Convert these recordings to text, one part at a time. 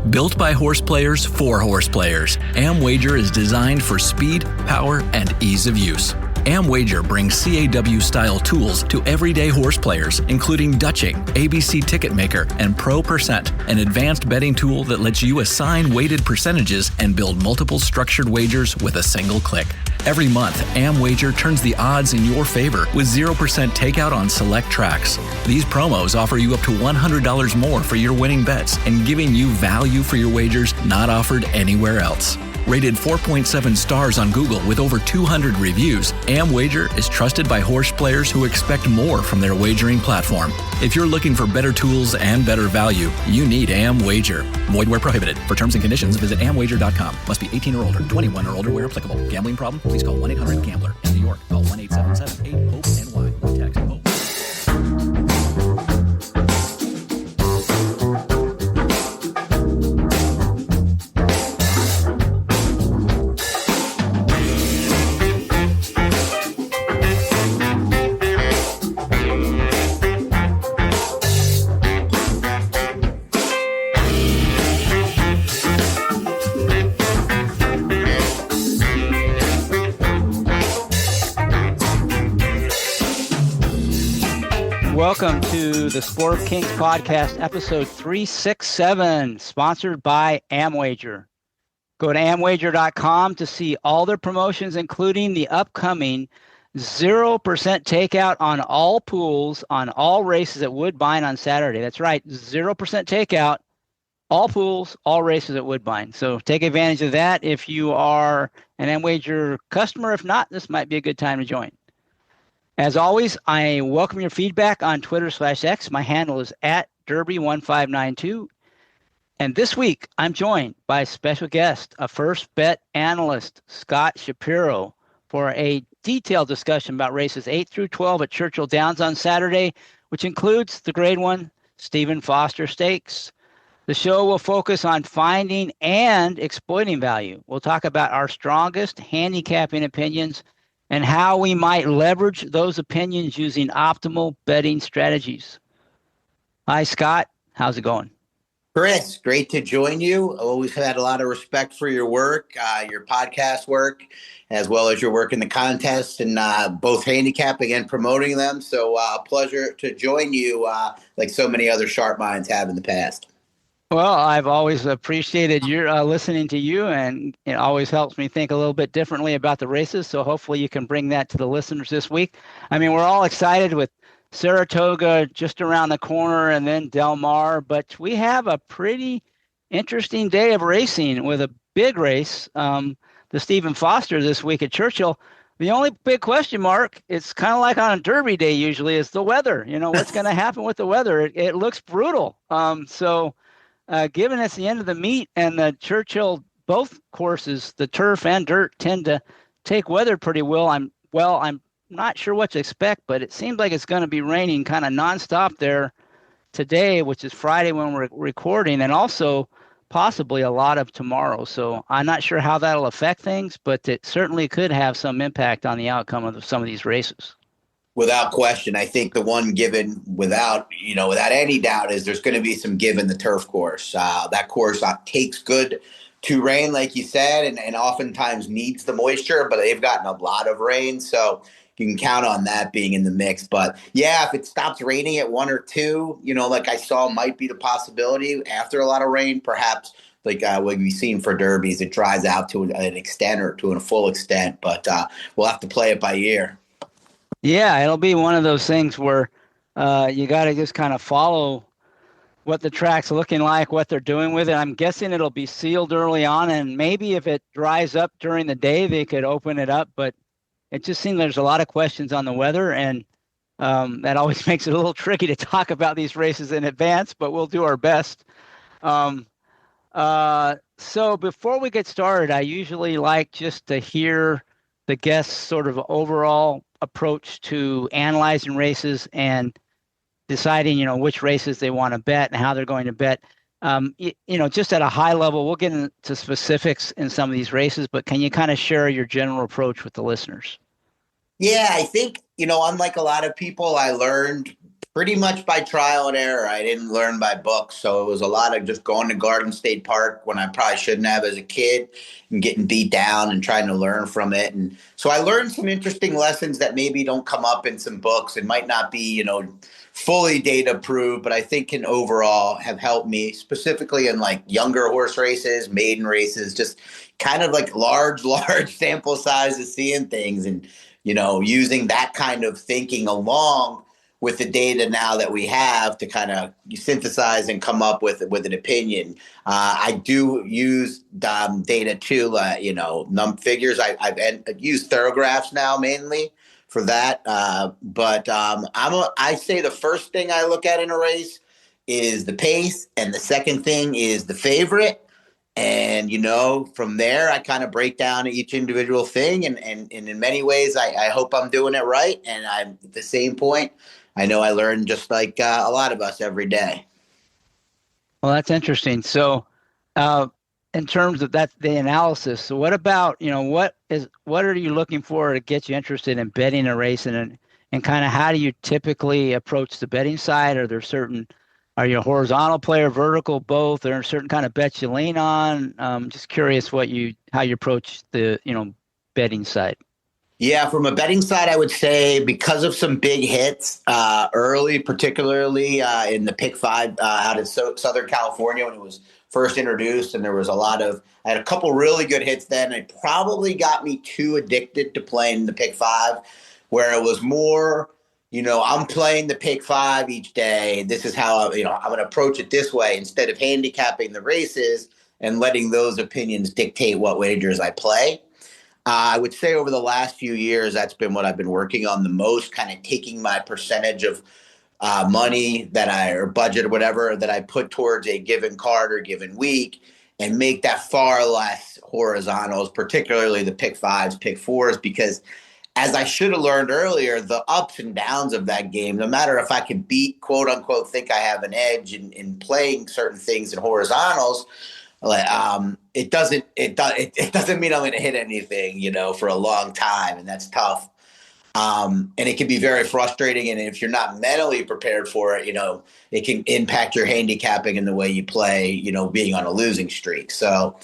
Built by horse players for horse players, AmWager is designed for speed, power, and ease of use. AmWager brings CAW-style tools to everyday horse players, including Dutching, ABC Ticket Maker, and Pro Percent, an advanced betting tool that lets you assign weighted percentages and build multiple structured wagers with a single click. Every month, AmWager turns the odds in your favor with 0% takeout on select tracks. These promos offer you up to $100 more for your winning bets and giving you value for your wagers not offered anywhere else. Rated 4.7 stars on Google with over 200 reviews, AmWager is trusted by horse players who expect more from their wagering platform. If you're looking for better tools and better value, you need AmWager. Void where prohibited. For terms and conditions, visit amwager.com. Must be 18 or older, 21 or older where applicable. Gambling problem? Please call 1-800-GAMBLER. In New York, call 1-877-8-HOPE-NY or text HOPE. Welcome to the Sport of Kings podcast, episode 367, sponsored by AmWager. Go to amwager.com to see all their promotions, including the upcoming 0% takeout on all pools on all races at Woodbine on Saturday. That's right, 0% takeout, all pools, all races at Woodbine. So take advantage of that if you are an AmWager customer. If not, this might be a good time to join. As always, I welcome your feedback on Twitter/X. My handle is @Derby1592. And this week, I'm joined by a special guest, a first bet analyst, Scott Shapiro, for a detailed discussion about races 8 through 12 at Churchill Downs on Saturday, which includes the Grade 1 Stephen Foster Stakes. The show will focus on finding and exploiting value. We'll talk about our strongest handicapping opinions and how we might leverage those opinions using optimal betting strategies. Hi, Scott. How's it going? Chris, great to join you. I've always had a lot of respect for your work, your podcast work, as well as your work in the contest and both handicapping and promoting them. So a pleasure to join you like so many other sharp minds have in the past. Well, I've always appreciated your listening to you, and it always helps me think a little bit differently about the races. So hopefully you can bring that to the listeners this week. I mean, we're all excited with Saratoga just around the corner and then Del Mar, but we have a pretty interesting day of racing with a big race, the Stephen Foster this week at Churchill. The only big question mark, it's kind of like on a Derby day usually, is the weather. You know, what's going to happen with the weather? It looks brutal. Given it's the end of the meet and the Churchill, both courses, the turf and dirt, tend to take weather pretty well. I'm not sure what to expect, but it seems like it's going to be raining kind of nonstop there today, which is Friday when we're recording, and also possibly a lot of tomorrow. So I'm not sure how that'll affect things, but it certainly could have some impact on the outcome of some of these races. Without question, I think the one given without any doubt is there's going to be some give in the turf course. That course takes good to rain, like you said, and oftentimes needs the moisture, but they've gotten a lot of rain, so you can count on that being in the mix. But yeah, if it stops raining at 1 or 2, like I saw might be the possibility after a lot of rain, perhaps like what we've seen for derbies, it dries out to an extent or to a full extent, but we'll have to play it by ear. Yeah, it'll be one of those things where you got to just kind of follow what the track's looking like, what they're doing with it. I'm guessing it'll be sealed early on, and maybe if it dries up during the day, they could open it up. But it just seems there's a lot of questions on the weather, and that always makes it a little tricky to talk about these races in advance, but we'll do our best. So before we get started, I usually like just to hear the guests' sort of overall approach to analyzing races and deciding, which races they want to bet and how they're going to bet. Just at a high level, we'll get into specifics in some of these races, but can you kind of share your general approach with the listeners? Yeah, I think, unlike a lot of people, I learned Pretty much by trial and error. I didn't learn by books. So it was a lot of just going to Garden State Park when I probably shouldn't have as a kid and getting beat down and trying to learn from it. And so I learned some interesting lessons that maybe don't come up in some books. It might not be, fully data proved, but I think can overall have helped me specifically in like younger horse races, maiden races, just kind of like large sample sizes, seeing things and, using that kind of thinking along with the data now that we have to kind of synthesize and come up with an opinion. I do use data too, figures. I've used thoroughgraphs now mainly for that. But I say the first thing I look at in a race is the pace, and the second thing is the favorite. And, from there, I kind of break down each individual thing. And in many ways, I hope I'm doing it right. And I'm at the same point, I know I learn just like a lot of us every day. Well, that's interesting. So in terms of that, the analysis, so what about, what are you looking for to get you interested in betting a race, and kind of how do you typically approach the betting side? Are you a horizontal player, vertical, both? Are there certain kind of bets you lean on? Just curious how you approach the, betting side. Yeah, from a betting side, I would say because of some big hits early, particularly in the Pick 5 out in Southern California when it was first introduced, and I had a couple really good hits then. It probably got me too addicted to playing the Pick 5, where it was more, I'm playing the Pick 5 each day. This is how, I'm going to approach it this way instead of handicapping the races and letting those opinions dictate what wagers I play. I would say over the last few years, that's been what I've been working on the most, kind of taking my percentage of money or budget or whatever that I put towards a given card or given week and make that far less horizontals, particularly the Pick 5s, Pick 4s, because as I should have learned earlier, the ups and downs of that game, no matter if I can beat, quote unquote, think I have an edge in playing certain things in horizontals, it doesn't mean I'm going to hit anything, for a long time, and that's tough. And it can be very frustrating, and if you're not mentally prepared for it, it can impact your handicapping and the way you play, being on a losing streak. So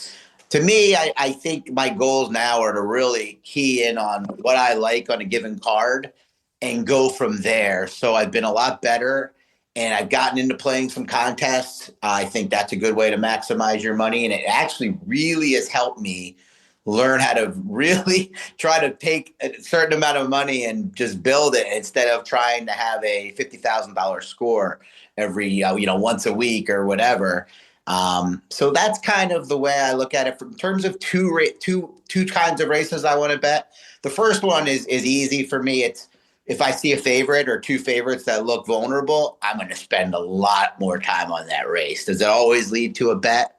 to me, I think my goals now are to really key in on what I like on a given card and go from there. So I've been a lot better. And I've gotten into playing some contests. I think that's a good way to maximize your money. And it actually really has helped me learn how to really try to take a certain amount of money and just build it instead of trying to have a $50,000 score every, once a week or whatever. So that's kind of the way I look at it. In terms of two kinds of races I want to bet. The first one is easy for me. It's, if I see a favorite or two favorites that look vulnerable, I'm going to spend a lot more time on that race. Does it always lead to a bet?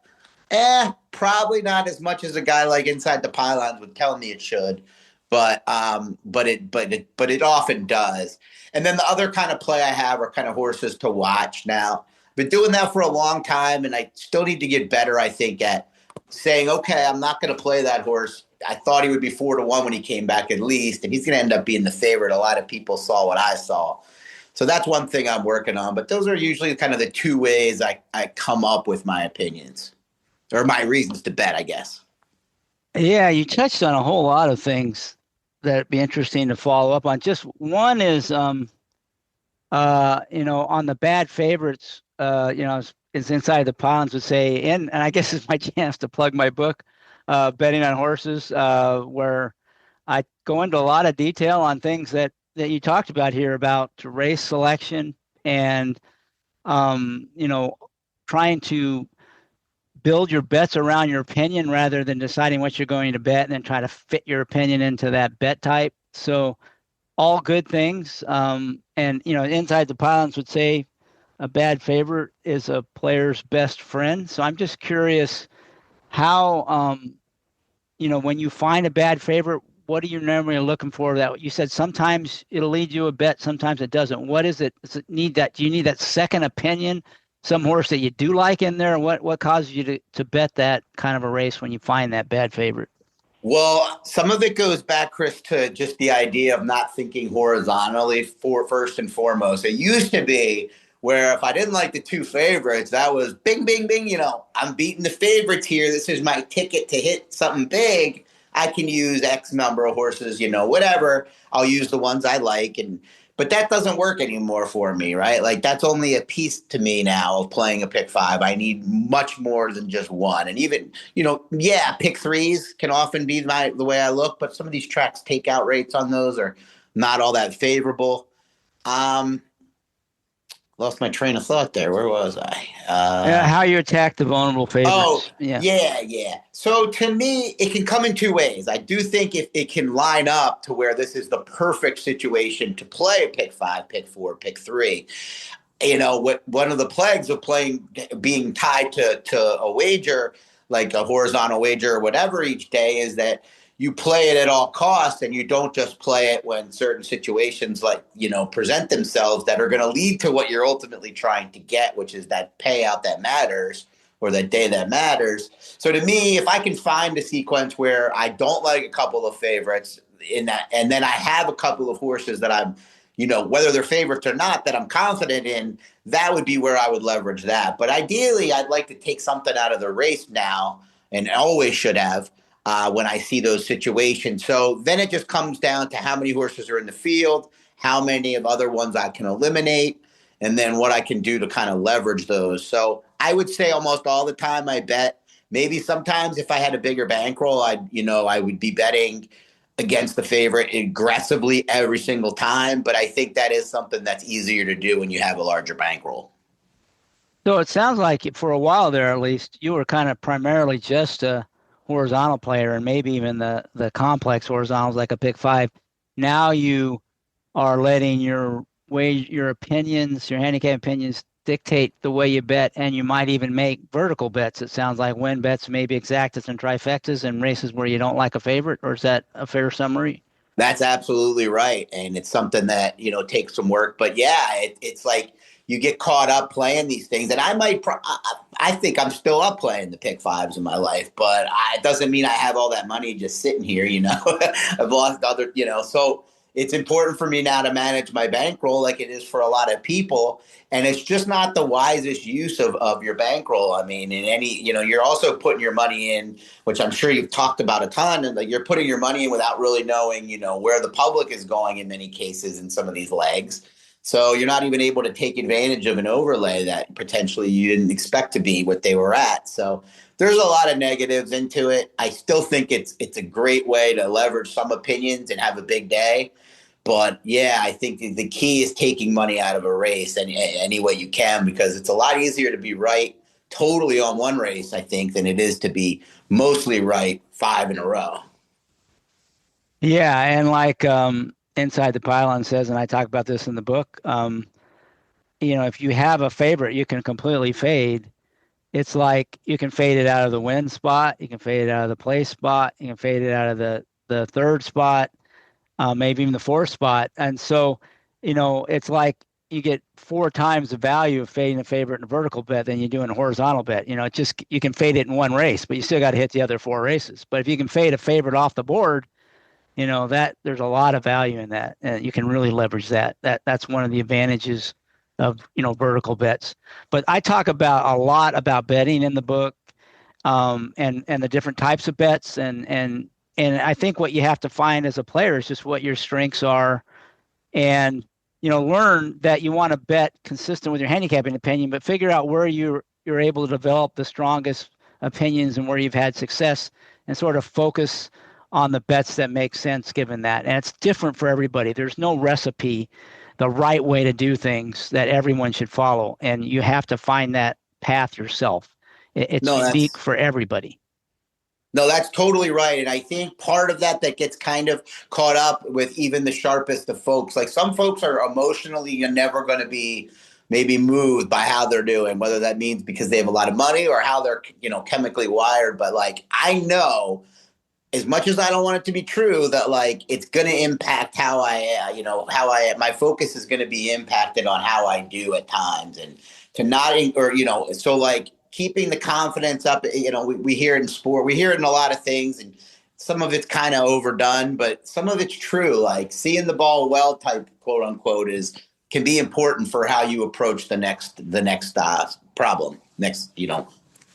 Probably not as much as a guy like Inside the Pylons would tell me it should, but it often does. And then the other kind of play I have are kind of horses to watch now. Been doing that for a long time, and I still need to get better, I think, at saying, okay, I'm not going to play that horse. I thought he would be 4-1 when he came back at least, and he's going to end up being the favorite. A lot of people saw what I saw. So that's one thing I'm working on. But those are usually kind of the two ways I come up with my opinions or my reasons to bet, I guess. Yeah, you touched on a whole lot of things that'd be interesting to follow up on. Just one is, on the bad favorites, it's Inside the Pylons would say, and I guess it's my chance to plug my book, Betting on Horses, where I go into a lot of detail on things that you talked about here about race selection and, trying to build your bets around your opinion rather than deciding what you're going to bet and then try to fit your opinion into that bet type. So all good things. Inside the Pylons would say a bad favorite is a player's best friend. So I'm just curious how, when you find a bad favorite, what are you normally looking for? That you said sometimes it'll lead you a bet, sometimes it doesn't. What is it? Does it need that? Do you need that second opinion? Some horse that you do like in there? What causes you to bet that kind of a race when you find that bad favorite? Well, some of it goes back, Chris, to just the idea of not thinking horizontally for first and foremost. It used to be where if I didn't like the two favorites, that was bing, bing, bing. I'm beating the favorites here. This is my ticket to hit something big. I can use X number of horses, whatever. I'll use the ones I like. But that doesn't work anymore for me, right? Like that's only a piece to me now of playing a pick five. I need much more than just one. And even, pick threes can often be the way I look, but some of these tracks takeout rates on those are not all that favorable. Lost my train of thought there. Where was I? How you attack the vulnerable favorites. Oh, yeah. So to me, it can come in two ways. I do think if it can line up to where this is the perfect situation to play pick five, pick four, pick three. What one of the plagues of being tied to a wager, like a horizontal wager or whatever each day, is that you play it at all costs and you don't just play it when certain situations present themselves that are going to lead to what you're ultimately trying to get, which is that payout that matters or that day that matters. So to me, if I can find a sequence where I don't like a couple of favorites in that, and then I have a couple of horses that I'm, whether they're favorites or not, that I'm confident in, that would be where I would leverage that. But ideally, I'd like to take something out of the race now, and always should have, when I see those situations. So then it just comes down to how many horses are in the field, how many of other ones I can eliminate, and then what I can do to kind of leverage those. So I would say almost all the time I bet. Maybe sometimes if I had a bigger bankroll, I would be betting against the favorite aggressively every single time. But I think that is something that's easier to do when you have a larger bankroll. So it sounds like for a while there, at least, you were kind of primarily just a horizontal player, and maybe even the complex horizontals like a pick five. Now you are letting your opinions, your handicap opinions, dictate the way you bet, and you might even make vertical bets. It sounds like win bets, maybe exactas and trifectas and races where you don't like a favorite. Or is that a fair summary? That's absolutely right, and it's something that takes some work. But yeah, it's like you get caught up playing these things, and I think I'm still up playing the pick fives in my life, but it doesn't mean I have all that money just sitting here. I've lost other, so it's important for me now to manage my bankroll like it is for a lot of people. And it's just not the wisest use of your bankroll. I mean, in any, you're also putting your money in, which I'm sure you've talked about a ton, and you're putting your money in without really knowing, where the public is going in many cases in some of these legs. So you're not even able to take advantage of an overlay that potentially you didn't expect to be what they were at. So there's a lot of negatives into it. I still think it's a great way to leverage some opinions and have a big day. But yeah, I think the key is taking money out of a race any way you can, because it's a lot easier to be right totally on one race, I think, than it is to be mostly right 5 in a row. Yeah, and like Inside the Pylon says, and I talk about this in the book, if you have a favorite you can completely fade. It's like you can fade it out of the win spot, you can fade it out of the play spot, you can fade it out of the third spot, maybe even the fourth spot. And so, it's like you get 4 times the value of fading a favorite in a vertical bet than you do in a horizontal bet. You can fade it in one race, but you still got to hit the other 4 races. But if you can fade a favorite off the board, that there's a lot of value in that, and you can really leverage that. That's one of the advantages of vertical bets. But I talk about a lot about betting in the book, and the different types of bets, and I think what you have to find as a player is just what your strengths are, and learn that you want to bet consistent with your handicapping opinion, but figure out where you're able to develop the strongest opinions and where you've had success, and sort of focus on the bets that make sense given that. And it's different for everybody. There's no recipe, the right way to do things that everyone should follow, and you have to find that path yourself. It's unique for everybody. No, that's totally right. And I think part of that gets kind of caught up with even the sharpest of folks. Like some folks are emotionally, you're never going to be maybe moved by how they're doing, whether that means because they have a lot of money or how they're, chemically wired. But like, I know, as much as I don't want it to be true, that like it's going to impact how my focus is going to be impacted on how I do at times, and to not, or, so like keeping the confidence up, we hear it in sport, we hear it in a lot of things, and some of it's kind of overdone, but some of it's true. Like seeing the ball well type, quote unquote, can be important for how you approach the next problem,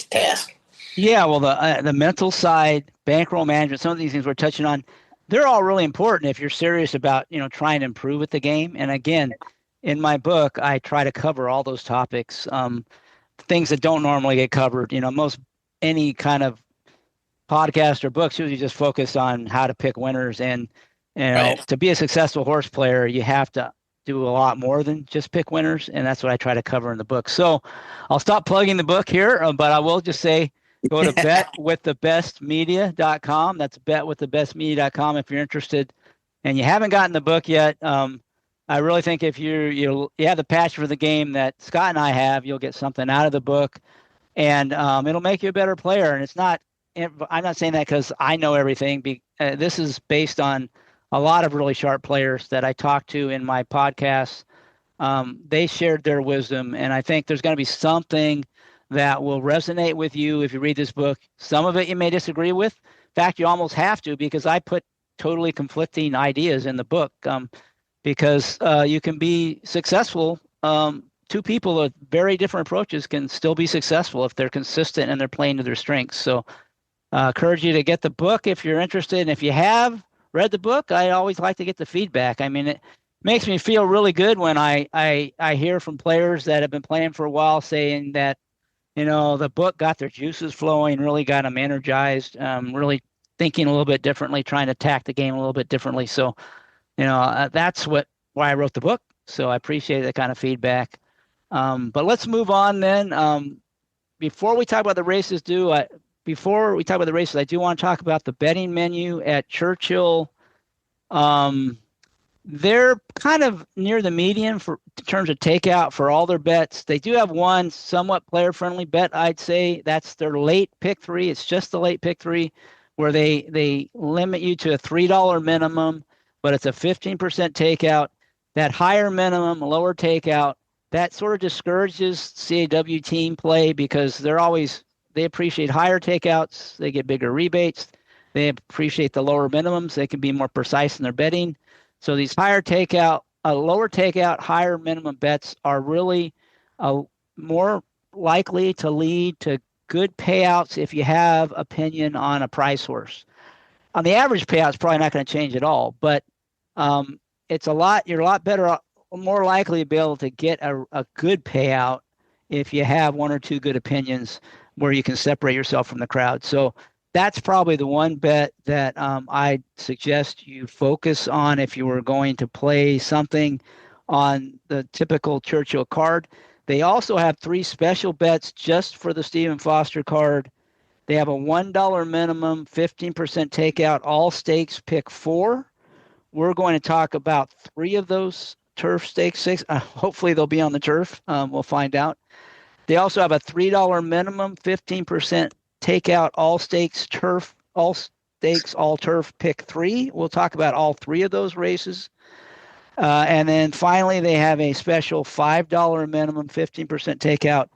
task. Yeah, well, the mental side, bankroll management, some of these things we're touching on, they're all really important if you're serious about, trying to improve at the game. And again, in my book, I try to cover all those topics, things that don't normally get covered. Most any kind of podcast or books usually just focus on how to pick winners. And, Right. to be a successful horse player, you have to do a lot more than just pick winners. And that's what I try to cover in the book. So I'll stop plugging the book here, but I will just say, go to betwiththebestmedia.com. That's betwiththebestmedia.com if you're interested and you haven't gotten the book yet. I really think if you have the passion for the game that Scott and I have, you'll get something out of the book, and it'll make you a better player. And I'm not saying that because I know everything. This is based on a lot of really sharp players that I talked to in my podcast. They shared their wisdom, and I think there's going to be something that will resonate with you if you read this book. Some of it you may disagree with. In fact, you almost have to, because I put totally conflicting ideas in the book, because you can be successful. Two people with very different approaches can still be successful if they're consistent and they're playing to their strengths. So encourage you to get the book if you're interested. And if you have read the book, I always like to get the feedback. I mean, it makes me feel really good when I hear from players that have been playing for a while saying that, the book got their juices flowing, really got them energized, really thinking a little bit differently, trying to attack the game a little bit differently. So, that's why I wrote the book. So I appreciate that kind of feedback. But let's move on then. Before we talk about the races, I do want to talk about the betting menu at Churchill. They're kind of near the median in terms of takeout for all their bets. They do have one somewhat player-friendly bet, I'd say. That's their late pick three. It's just the late pick three, where they limit you to a $3 minimum, but it's a 15% takeout. That higher minimum, lower takeout, that sort of discourages CAW team play, because they appreciate higher takeouts. They get bigger rebates. They appreciate the lower minimums. They can be more precise in their betting. So these lower takeout, higher minimum bets are really more likely to lead to good payouts if you have opinion on a prize horse. On the average payout, it's probably not going to change at all, but you're a lot better, more likely to be able to get a good payout if you have one or two good opinions where you can separate yourself from the crowd. So that's probably the one bet that I'd suggest you focus on if you were going to play something on the typical Churchill card. They also have 3 special bets just for the Stephen Foster card. They have a $1 minimum, 15% takeout, all stakes pick 4. We're going to talk about 3 of those turf stakes. 6. Hopefully they'll be on the turf. We'll find out. They also have a $3 minimum, 15% takeout, all stakes turf, all turf pick 3. We'll talk about all 3 of those races. And then finally, they have a special $5 minimum, 15% takeout,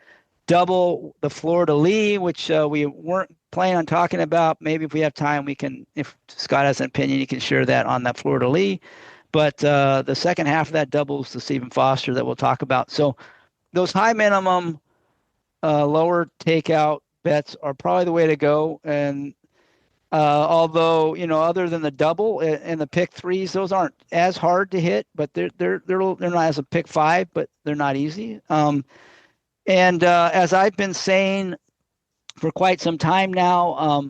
double the Florida Lee, which we weren't planning on talking about. Maybe if we have time, if Scott has an opinion, he can share that on that Florida Lee. But the second half of that doubles the Stephen Foster that we'll talk about. So those high minimum, lower takeout bets are probably the way to go. And although, other than the double and the pick 3s, those aren't as hard to hit, but they're not as a pick 5, but they're not easy. And as I've been saying for quite some time now,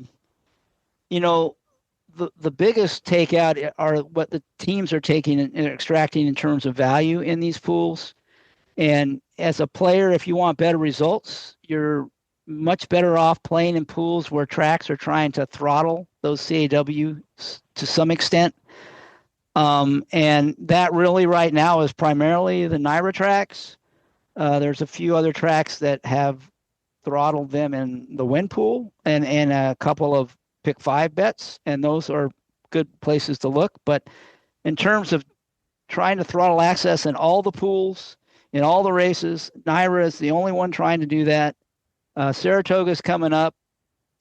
the biggest takeout are what the teams are taking and extracting in terms of value in these pools. And as a player, if you want better results, you're much better off playing in pools where tracks are trying to throttle those CAWs to some extent. And that really right now is primarily the NYRA tracks. There's a few other tracks that have throttled them in the win pool and a couple of pick 5 bets, and those are good places to look. But in terms of trying to throttle access in all the pools, in all the races, NYRA is the only one trying to do that. Saratoga's coming up.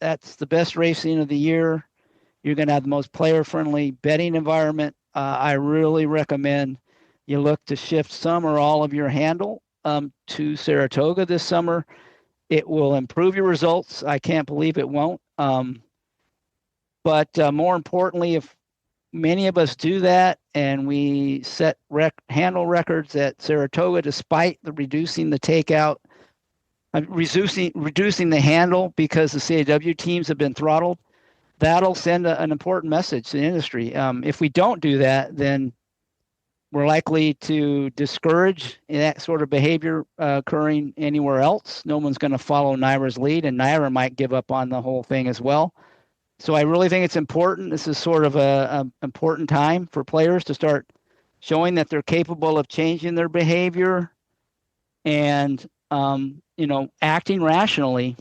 That's the best racing of the year. You're going to have the most player-friendly betting environment. I really recommend you look to shift some or all of your handle to Saratoga this summer. It will improve your results. I can't believe it won't. But more importantly, if many of us do that and we set handle records at Saratoga, despite reducing the takeout, reducing the handle because the CAW teams have been throttled, that'll send an important message to the industry. If we don't do that, then we're likely to discourage that sort of behavior occurring anywhere else. No one's going to follow NYRA's lead, and NYRA might give up on the whole thing as well. So I really think it's important. This is sort of a important time for players to start showing that they're capable of changing their behavior and acting rationally.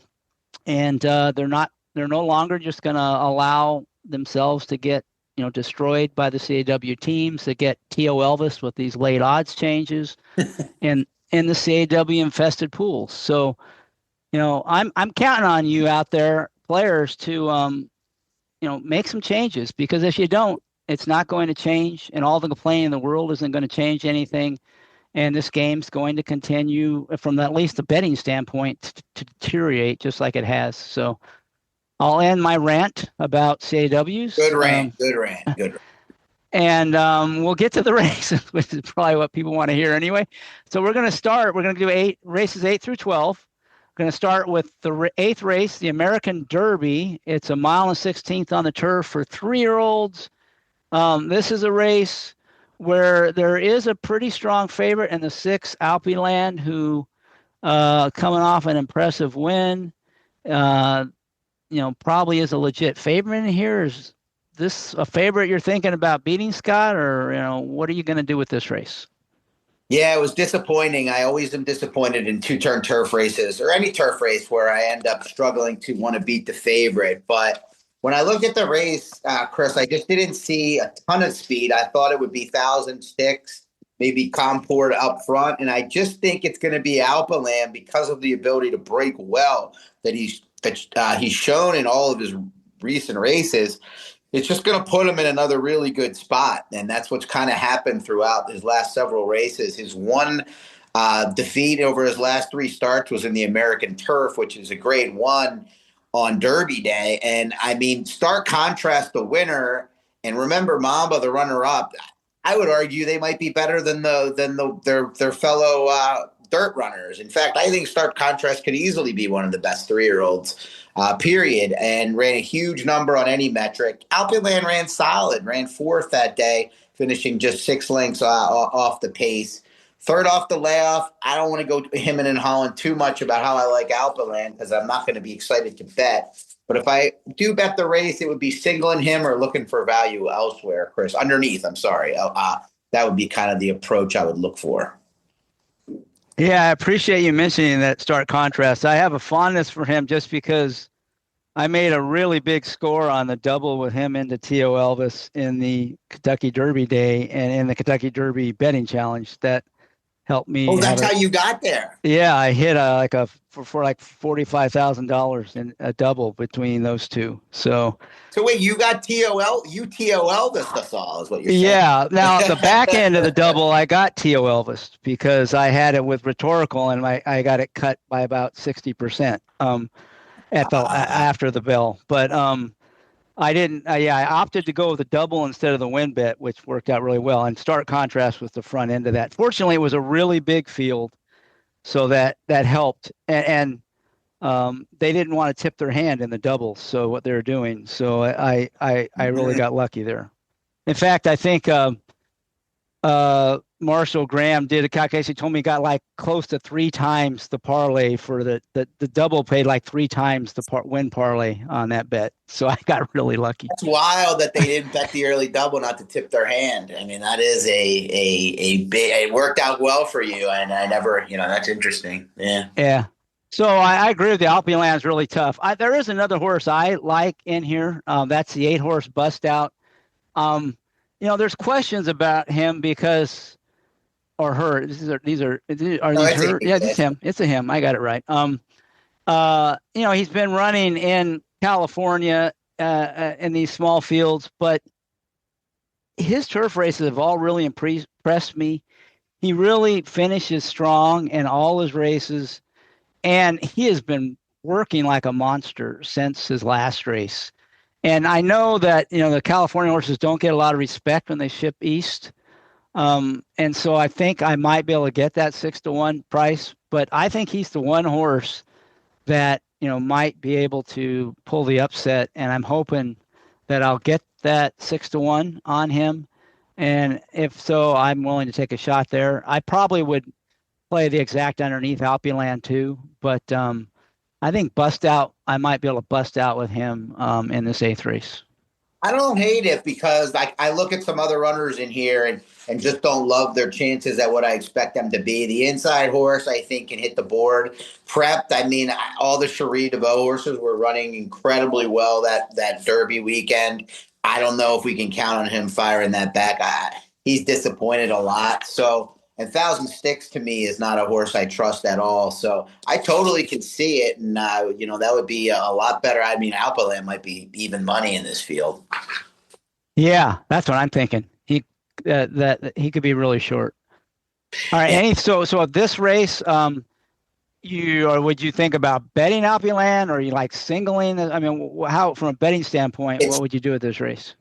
And they're no longer just going to allow themselves to get destroyed by the CAW teams, that get T.O. Elvis with these late odds changes and in the CAW infested pools. So, I'm counting on you out there, players, to make some changes, because if you don't, it's not going to change, and all the complaining in the world isn't going to change anything. And this game's going to continue, from at least the betting standpoint, to deteriorate just like it has. So I'll end my rant about CAWs. Good rant. And we'll get to the races, which is probably what people want to hear anyway. So we're going to do 8 through 12. We're going to start with the 8th race, the American Derby. It's a 1.16 miles on the turf for 3-year-olds. This is a race where there is a pretty strong favorite in the 6, Alpeland, who coming off an impressive win. Probably is a legit favorite in here. Is this a favorite you're thinking about beating, Scott, or what are you going to do with this race? Yeah, it was disappointing. I always am disappointed in 2-turn turf races or any turf race where I end up struggling to want to beat the favorite. But when I looked at the race, Chris, I just didn't see a ton of speed. I thought it would be 1,000 sticks, maybe Comport up front, and I just think it's going to be Alpeland because of the ability to break well that he's shown in all of his recent races. It's just going to put him in another really good spot, and that's what's kind of happened throughout his last several races. His one defeat over his last 3 starts was in the American Turf, which is a grade 1 on Derby Day. And I mean, stark contrast, the winner, and remember Mamba, the runner-up. I would argue they might be better than their fellow dirt runners. In fact, I think stark contrast could easily be one of the best 3-year-olds. Period, and ran a huge number on any metric. Alpeland ran solid, ran 4th that day, finishing just 6 lengths off the pace. 3rd off the layoff. I don't want to go him and Holland too much about how I like Alpeland because I'm not going to be excited to bet. But if I do bet the race, it would be singling him or looking for value elsewhere, Chris. Underneath, I'm sorry. That would be kind of the approach I would look for. Yeah, I appreciate you mentioning that stark contrast. I have a fondness for him just because I made a really big score on the double with him into T.O. Elvis in the Kentucky Derby Day and in the Kentucky Derby betting challenge. That helped me. Oh, that's how you got there. Yeah, I hit for like $45,000 in a double between those two. So wait, you got TOL? You TO Elvis us all is what you're saying. Yeah. Now the back end of the double, I got TO Elvis because I had it with rhetorical and I got it cut by about 60% after the bell. But I didn't. I opted to go with the double instead of the win bet, which worked out really well. And stark contrast with the front end of that. Fortunately, it was a really big field, so that helped. And they didn't want to tip their hand in the doubles, so what they were doing. So I really got lucky there. In fact, I think Marshall Graham did a calculation. He told me he got like close to 3 times the parlay for the double, paid like 3 times the win parlay on that bet. So I got really lucky. That's wild that they didn't bet the early double not to tip their hand. I mean, that is a big. It worked out well for you, and I never, that's interesting. Yeah. Yeah. So I agree with you. Alpeland is really tough. There is another horse I like in here. That's the 8-horse Bust Out. There's questions about him because. Or her. These are these her? Yeah, it's him. It's a him. I got it right. He's been running in California in these small fields, but his turf races have all really impressed me. He really finishes strong in all his races, and he has been working like a monster since his last race. And I know that the California horses don't get a lot of respect when they ship east, and so I think I might be able to get that 6-1 price. But I think he's the one horse that might be able to pull the upset, and I'm hoping that I'll get that 6-1 on him. And if so, I'm willing to take a shot there. I probably would play the exact underneath Alpeland too, but I think I might be able to bust out with him in this 8th race. I don't hate it because I look at some other runners in here and just don't love their chances at what I expect them to be. The inside horse, I think, can hit the board. Prepped, I mean, all the Cherie DeVaux horses were running incredibly well that Derby weekend. I don't know if we can count on him firing that back. He's disappointed a lot. So, and Thousand Sticks to me is not a horse I trust at all. So I totally can see it. And, that would be a lot better. I mean, Alpeland might be even money in this field. Yeah, that's what I'm thinking. That he could be really short. All right. Yeah. So this race, would you think about betting Alpeland, or you like singling? I mean, how, from a betting standpoint, what would you do with this race?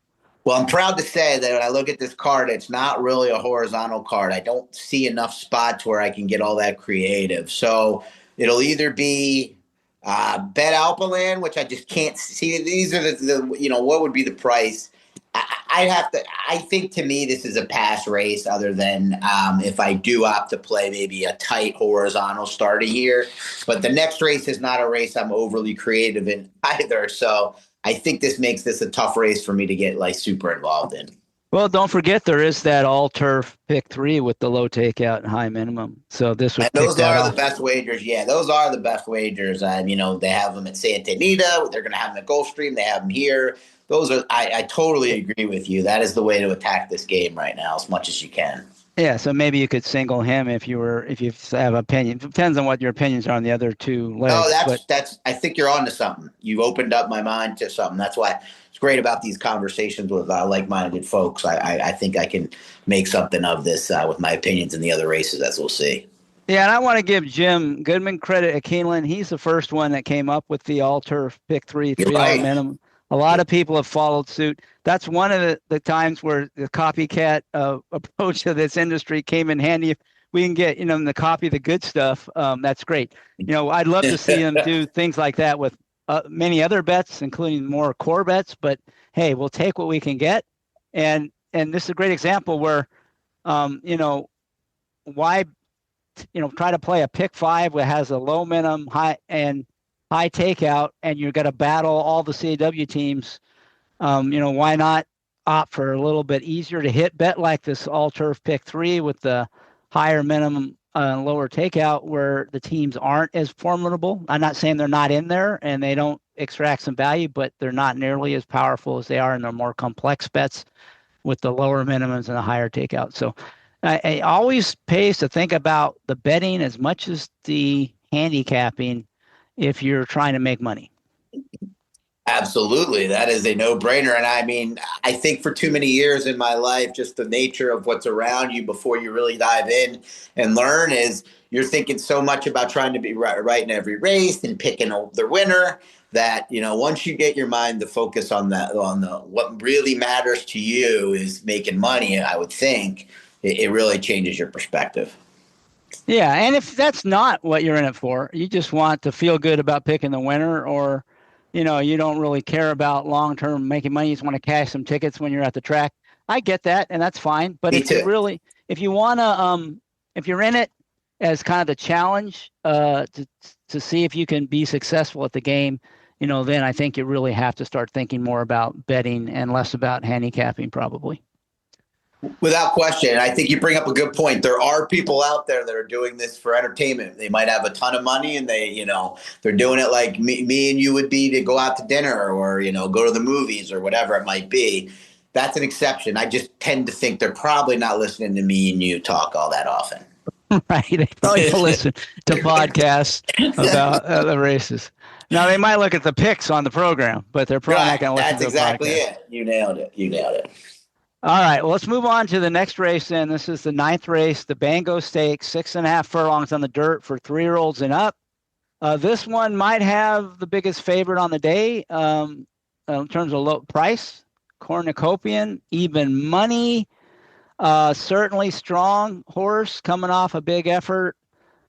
Well, I'm proud to say that when I look at this card, it's not really a horizontal card. I don't see enough spots where I can get all that creative. So it'll either be bet Alpeland, which I just can't see. These are the what would be the price? I think to me this is a pass race, other than if I do opt to play maybe a tight horizontal starting here. But the next race is not a race I'm overly creative in either. So I think this makes this a tough race for me to get like super involved in. Well, don't forget there is that all-turf pick 3 with the low takeout and high minimum. So this would those are the best wagers. Yeah, those are the best wagers. They have them at Santa Anita. They're going to have them at Gulfstream. They have them here. Those are. I totally agree with you. That is the way to attack this game right now, as much as you can. Yeah, so maybe you could single him if you have opinion. Depends on what your opinions are on the other two legs. No, that's. I think you're on to something. You've opened up my mind to something. That's why it's great about these conversations with like-minded folks. I think I can make something of this with my opinions in the other races, as we'll see. Yeah, and I want to give Jim Goodman credit at Keeneland. He's the first one that came up with the all-turf pick 3 right. minimum. A lot of people have followed suit. That's one of the times where the copycat approach to this industry came in handy. If we can get, them to copy the good stuff, that's great. I'd love to see them do things like that with many other bets, including more core bets. But, hey, we'll take what we can get. And this is a great example where, why, try to play a pick 5 that has a low minimum, high takeout, and you're going to battle all the CAW teams. Why not opt for a little bit easier to hit bet like this all-turf pick 3 with the higher minimum lower takeout, where the teams aren't as formidable? I'm not saying they're not in there and they don't extract some value, but they're not nearly as powerful as they are in their more complex bets with the lower minimums and the higher takeout. So it always pays to think about the betting as much as the handicapping if you're trying to make money. Absolutely. That is a no-brainer. And I mean, I think for too many years in my life, just the nature of what's around you before you really dive in and learn is you're thinking so much about trying to be right in every race and picking the winner that, once you get your mind to focus on what really matters to you is making money, I would think it really changes your perspective. Yeah, and if that's not what you're in it for, you just want to feel good about picking the winner, or, you don't really care about long-term making money. You just want to cash some tickets when you're at the track. I get that, and that's fine. But if you want to, if you're in it as kind of the challenge to see if you can be successful at the game, then I think you really have to start thinking more about betting and less about handicapping, probably. Without question. I think you bring up a good point. There are people out there that are doing this for entertainment. They might have a ton of money and they're doing it like me and you would be to go out to dinner or, go to the movies or whatever it might be. That's an exception. I just tend to think they're probably not listening to me and you talk all that often. Right. They probably listen to podcasts about the races. Now they might look at the picks on the program, but they're probably not going to listen That's to the exactly podcast. it. You nailed it. You nailed it. All right, well, let's move on to the next race then. This is the 9th race, the Bango Stakes, 6.5 furlongs on the dirt for 3-year-olds and up. This one might have the biggest favorite on the day in terms of low price. Cornucopian, even money, certainly strong horse coming off a big effort.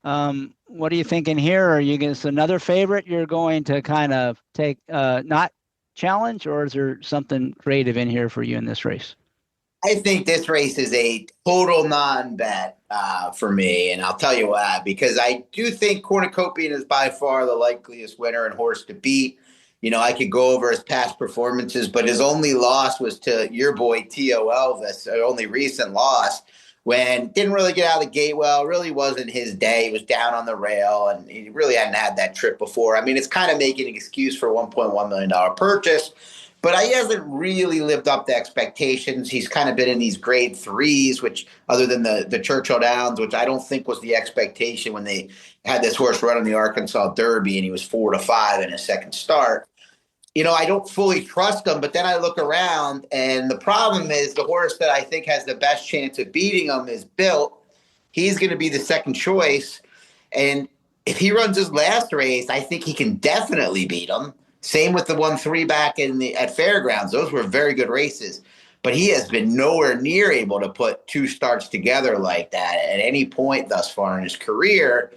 What are you thinking here? Are you going to another favorite you're going to kind of take, not challenge, or is there something creative in here for you in this race? I think this race is a total non-bet for me, and I'll tell you why. Because I do think Cornucopian is by far the likeliest winner and horse to beat. I could go over his past performances, but his only loss was to your boy T.O. Elvis, the only recent loss, when didn't really get out of the gate well. Really wasn't his day. He was down on the rail, and he really hadn't had that trip before. I mean, it's kind of making an excuse for a $1.1 million purchase. But he hasn't really lived up to expectations. He's kind of been in these grade 3s, which other than the Churchill Downs, which I don't think was the expectation when they had this horse run in the Arkansas Derby and he was 4-5 in his second start. I don't fully trust him, but then I look around and the problem is the horse that I think has the best chance of beating him is Built. He's going to be the second choice. And if he runs his last race, I think he can definitely beat him. Same with the 1-3 back at Fairgrounds. Those were very good races. But he has been nowhere near able to put two starts together like that at any point thus far in his career.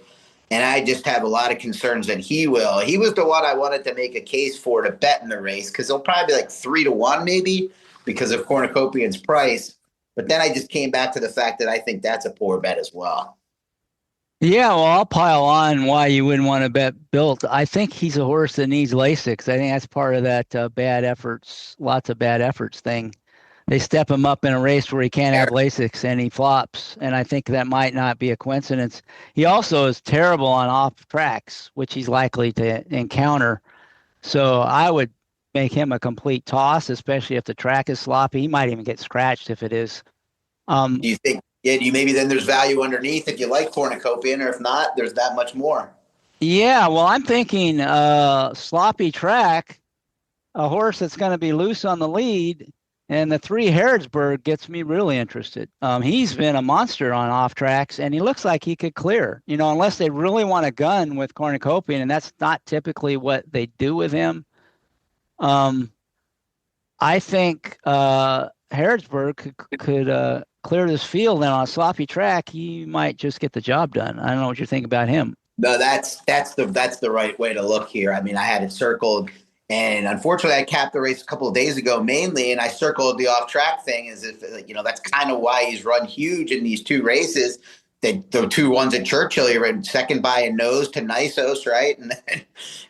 And I just have a lot of concerns that he will. He was the one I wanted to make a case for to bet in the race because he'll probably be like 3-1 maybe because of Cornucopian's price. But then I just came back to the fact that I think that's a poor bet as well. Yeah, well, I'll pile on why you wouldn't want to bet Built. I think he's a horse that needs Lasix. I think that's part of that lots of bad efforts thing. They step him up in a race where he can't have Lasix and he flops, and I think that might not be a coincidence. He also is terrible on off tracks, which he's likely to encounter. So I would make him a complete toss, especially if the track is sloppy. He might even get scratched if it is. Do you think? Yeah, maybe then there's value underneath if you like Cornucopian, or if not, there's that much more. Yeah, well, I'm thinking sloppy track, a horse that's going to be loose on the lead, and the 3 Harrodsburg gets me really interested. He's been a monster on off tracks, and he looks like he could clear, unless they really want to gun with Cornucopian, and that's not typically what they do with him. I think Harrodsburg could clear this field, and on a sloppy track, he might just get the job done. I don't know what you think about him. No, that's the right way to look here. I mean, I had it circled, and unfortunately, I capped the race a couple of days ago mainly, and I circled the off-track thing as if that's kind of why he's run huge in these 2 races. The 2 ones at Churchill, he ran second by a nose to Nisos, right?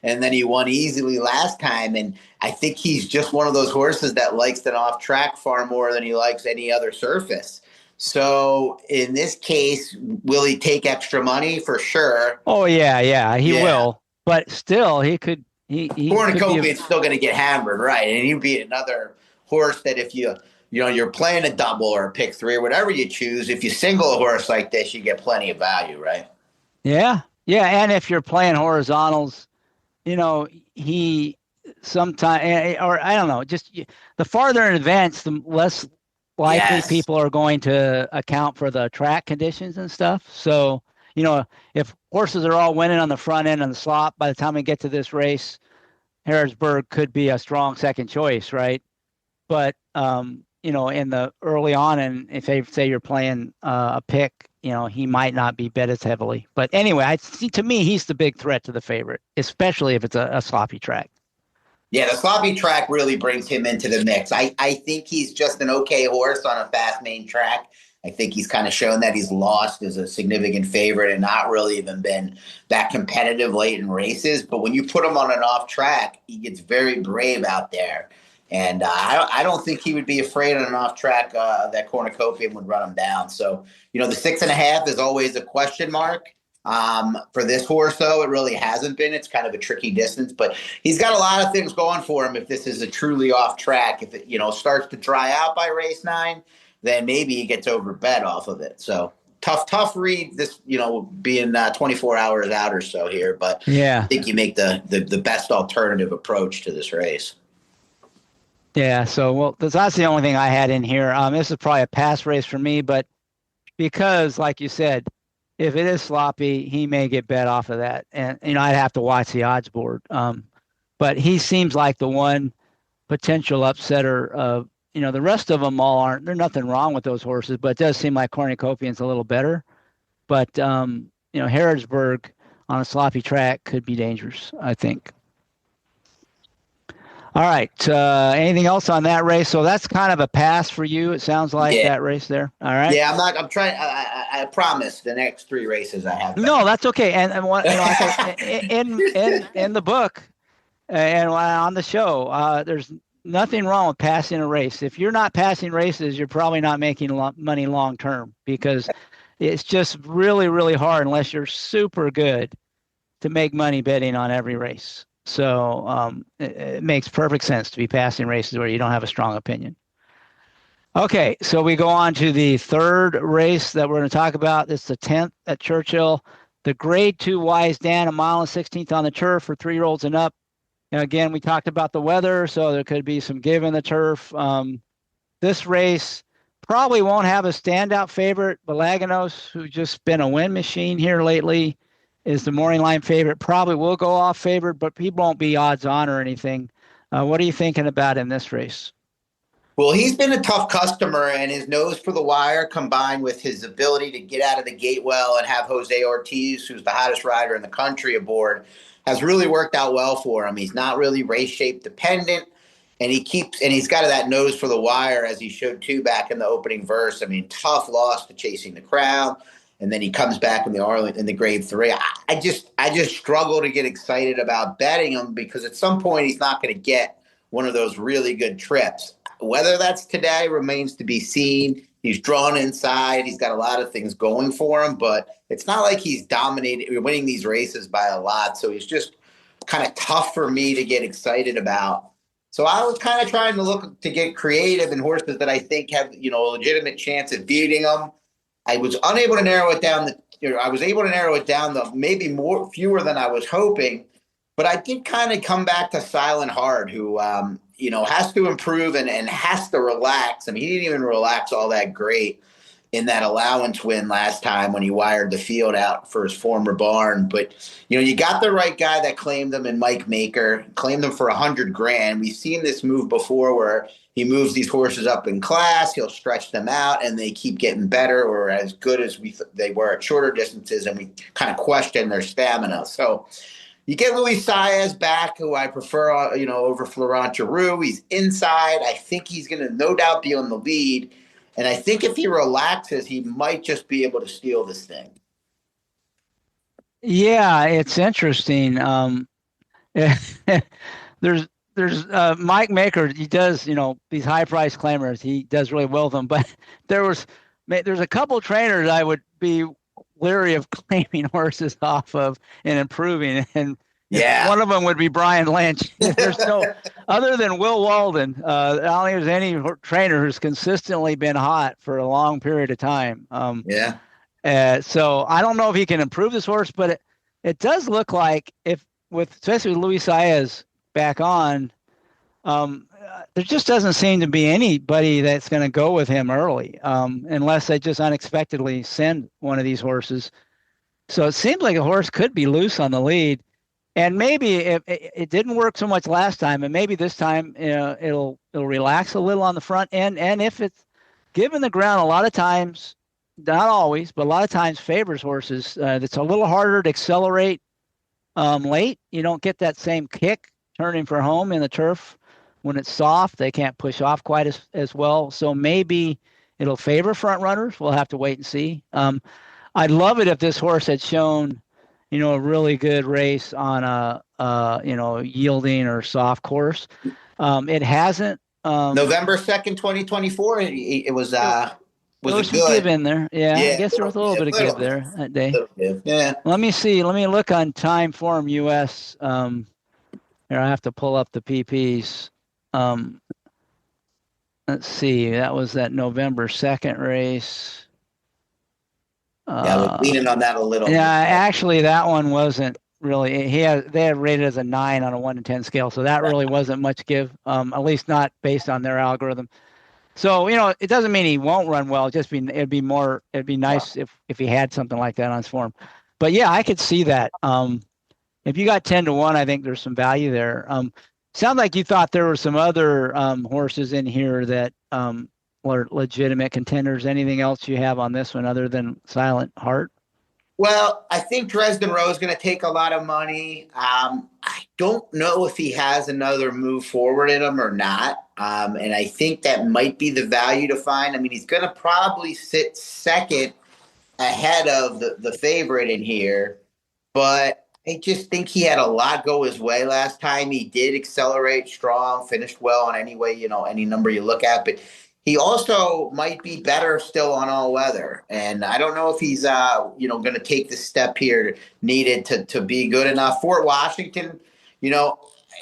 And then he won easily last time. And I think he's just one of those horses that likes an off track far more than he likes any other surface. So in this case, will he take extra money? For sure. Oh, yeah, he will. But still, he could. Cornucopian's still going to get hammered, right? And he'd be another horse that if you're playing a double or a pick 3 or whatever you choose, if you single a horse like this, you get plenty of value, right? Yeah. And if you're playing horizontals, he sometimes, or I don't know, just the farther in advance, the less likely people are going to account for the track conditions and stuff. So, if horses are all winning on the front end and the slop, by the time we get to this race, Harrodsburg could be a strong second choice, right? But, in the early on, and if they say you're playing a pick, he might not be bet as heavily. But anyway, to me, he's the big threat to the favorite, especially if it's a sloppy track. Yeah, the sloppy track really brings him into the mix. I think he's just an okay horse on a fast main track. I think he's kind of shown that he's lost as a significant favorite and not really even been that competitive late in races. But when you put him on an off track, he gets very brave out there. And I don't think he would be afraid on an off track that Cornucopian would run him down. So, the 6.5 is always a question mark. For this horse, though, it really hasn't been. It's kind of a tricky distance, but he's got a lot of things going for him if this is a truly off track. If it, starts to dry out by race 9, then maybe he gets overbet off of it. So tough read this, being 24 hours out or so here, but I Yeah. think you make the best alternative approach to this race. Yeah. So, well, that's the only thing I had in here. This is probably a pass race for me, but because, like you said, if it is sloppy, he may get bet off of that, and I'd have to watch the odds board. But he seems like the one potential upsetter of, the rest of them all aren't. There's nothing wrong with those horses, but it does seem like Cornucopian's a little better. But Harrodsburg on a sloppy track could be dangerous, I think. All right. Anything else on that race? So that's kind of a pass for you. It sounds like that race there. All right. Yeah, I'm trying. I promise the next 3 races I have. No, that's okay. And what in the book and on the show, there's nothing wrong with passing a race. If you're not passing races, you're probably not making money long term, because it's just really, really hard unless you're super good to make money betting on every race. So it makes perfect sense to be passing races where you don't have a strong opinion. Okay, so we go on to the third race that we're going to talk about. It's the 10th at Churchill. The Grade 2 Wise Dan, 1.16 miles on the turf for 3-year-olds and up. And again, we talked about the weather, so there could be some give in the turf. This race probably won't have a standout favorite. Balaganos, who's just been a win machine here lately, is the morning line favorite. Probably will go off favorite, but he won't be odds on or anything. What are you thinking about in this race? Well, he's been a tough customer, and his nose for the wire, combined with his ability to get out of the gate well and have Jose Ortiz, who's the hottest rider in the country, aboard, has really worked out well for him. He's not really race shape dependent, and he's got that nose for the wire, as he showed too back in the opening verse. I mean, tough loss to Chasing the Crown, and then he comes back in the Grade 3. I just struggle to get excited about betting him, because at some point he's not going to get one of those really good trips. Whether that's today remains to be seen. He's drawn inside. He's got a lot of things going for him, but it's not like he's winning these races by a lot. So he's just kind of tough for me to get excited about. So I was kind of trying to look to get creative in horses that I think have, a legitimate chance at beating them. I was unable to narrow it down. I was able to narrow it down to maybe fewer than I was hoping. But I did kind of come back to Silent Heart, who, has to improve and has to relax. I mean, he didn't even relax all that great in that allowance win last time when he wired the field out for his former barn. But, you got the right guy that claimed him in Mike Maker, claimed him for $100,000. We've seen this move before where he moves these horses up in class, he'll stretch them out, and they keep getting better or as good as they were at shorter distances, and we kind of question their stamina. So you get Luis Saez back, who I prefer, over Florent Giroux. He's inside. I think he's going to no doubt be on the lead. And I think if he relaxes, he might just be able to steal this thing. Yeah, it's interesting. There's Mike Maker. He does, these high price claimers. He does really well with them. But there's a couple trainers I would be leery of claiming horses off of and improving, and one of them would be Brian Lynch. There's no other than Will Walden. I don't think there's any trainer who's consistently been hot for a long period of time. So I don't know if he can improve this horse, but it does look like especially with Luis Saez back on, there just doesn't seem to be anybody that's going to go with him early, unless they just unexpectedly send one of these horses. So it seems like a horse could be loose on the lead, and maybe it didn't work so much last time, and maybe this time it'll relax a little on the front end. And if it's given the ground, a lot of times, not always, but a lot of times favors horses. It's a little harder to accelerate late. You don't get that same kick turning for home in the turf. When it's soft, they can't push off quite as well. So maybe it'll favor front runners. We'll have to wait and see. I'd love it if this horse had shown, a really good race on a yielding or soft course. It hasn't. November 2nd, 2024. It was there was some give in there. Yeah, I guess there was a little bit of give there that day. Yeah. Let me see. Let me look on Time Form US. Here, I have to pull up the PPs. Let's see. That was that November 2nd race. Yeah, I was leaning on that a little. Yeah, actually, that one wasn't really. They had rated as a 9 on a 1 to 10 scale, so that really wasn't much give. At least not based on their algorithm. So it doesn't mean he won't run well. It'd be more. It'd be nice if he had something like that on his form. But yeah, I could see that. If you got 10 to 1, I think there's some value there. Sounds like you thought there were some other horses in here that were legitimate contenders. Anything else you have on this one other than Silent Heart? Well, I think Dresden Rowe is going to take a lot of money. I don't know if he has another move forward in him or not. And I think that might be the value to find. I mean, he's going to probably sit second ahead of the favorite in here. But I just think he had a lot go his way last time. He did accelerate strong, finished well on any way, any number you look at. But he also might be better still on all weather. And I don't know if he's, going to take the step here needed to be good enough. Fort Washington,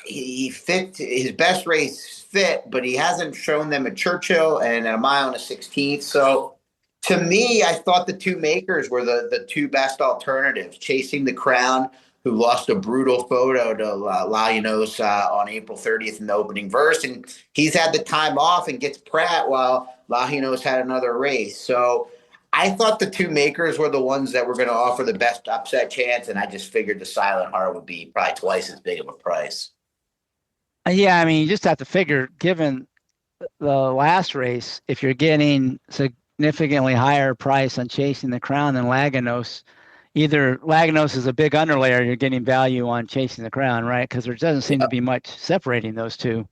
he fit his best race fit, but he hasn't shown them at Churchill and at a mile and a 16th. So to me, I thought the two makers were the two best alternatives. Chasing the Crown, who lost a brutal photo to Lallanos on April 30th in the opening verse. And he's had the time off and gets Pratt while Lallanos had another race. So I thought the two makers were the ones that were going to offer the best upset chance. And I just figured the Silent Heart would be probably twice as big of a price. Yeah, I mean, you just have to figure, given the last race, if you're getting significantly higher price on Chasing the Crown than Lallanos, either Lallanos is a big underlayer, you're getting value on Chasing the Crown, right? Because there doesn't seem to be much separating those two.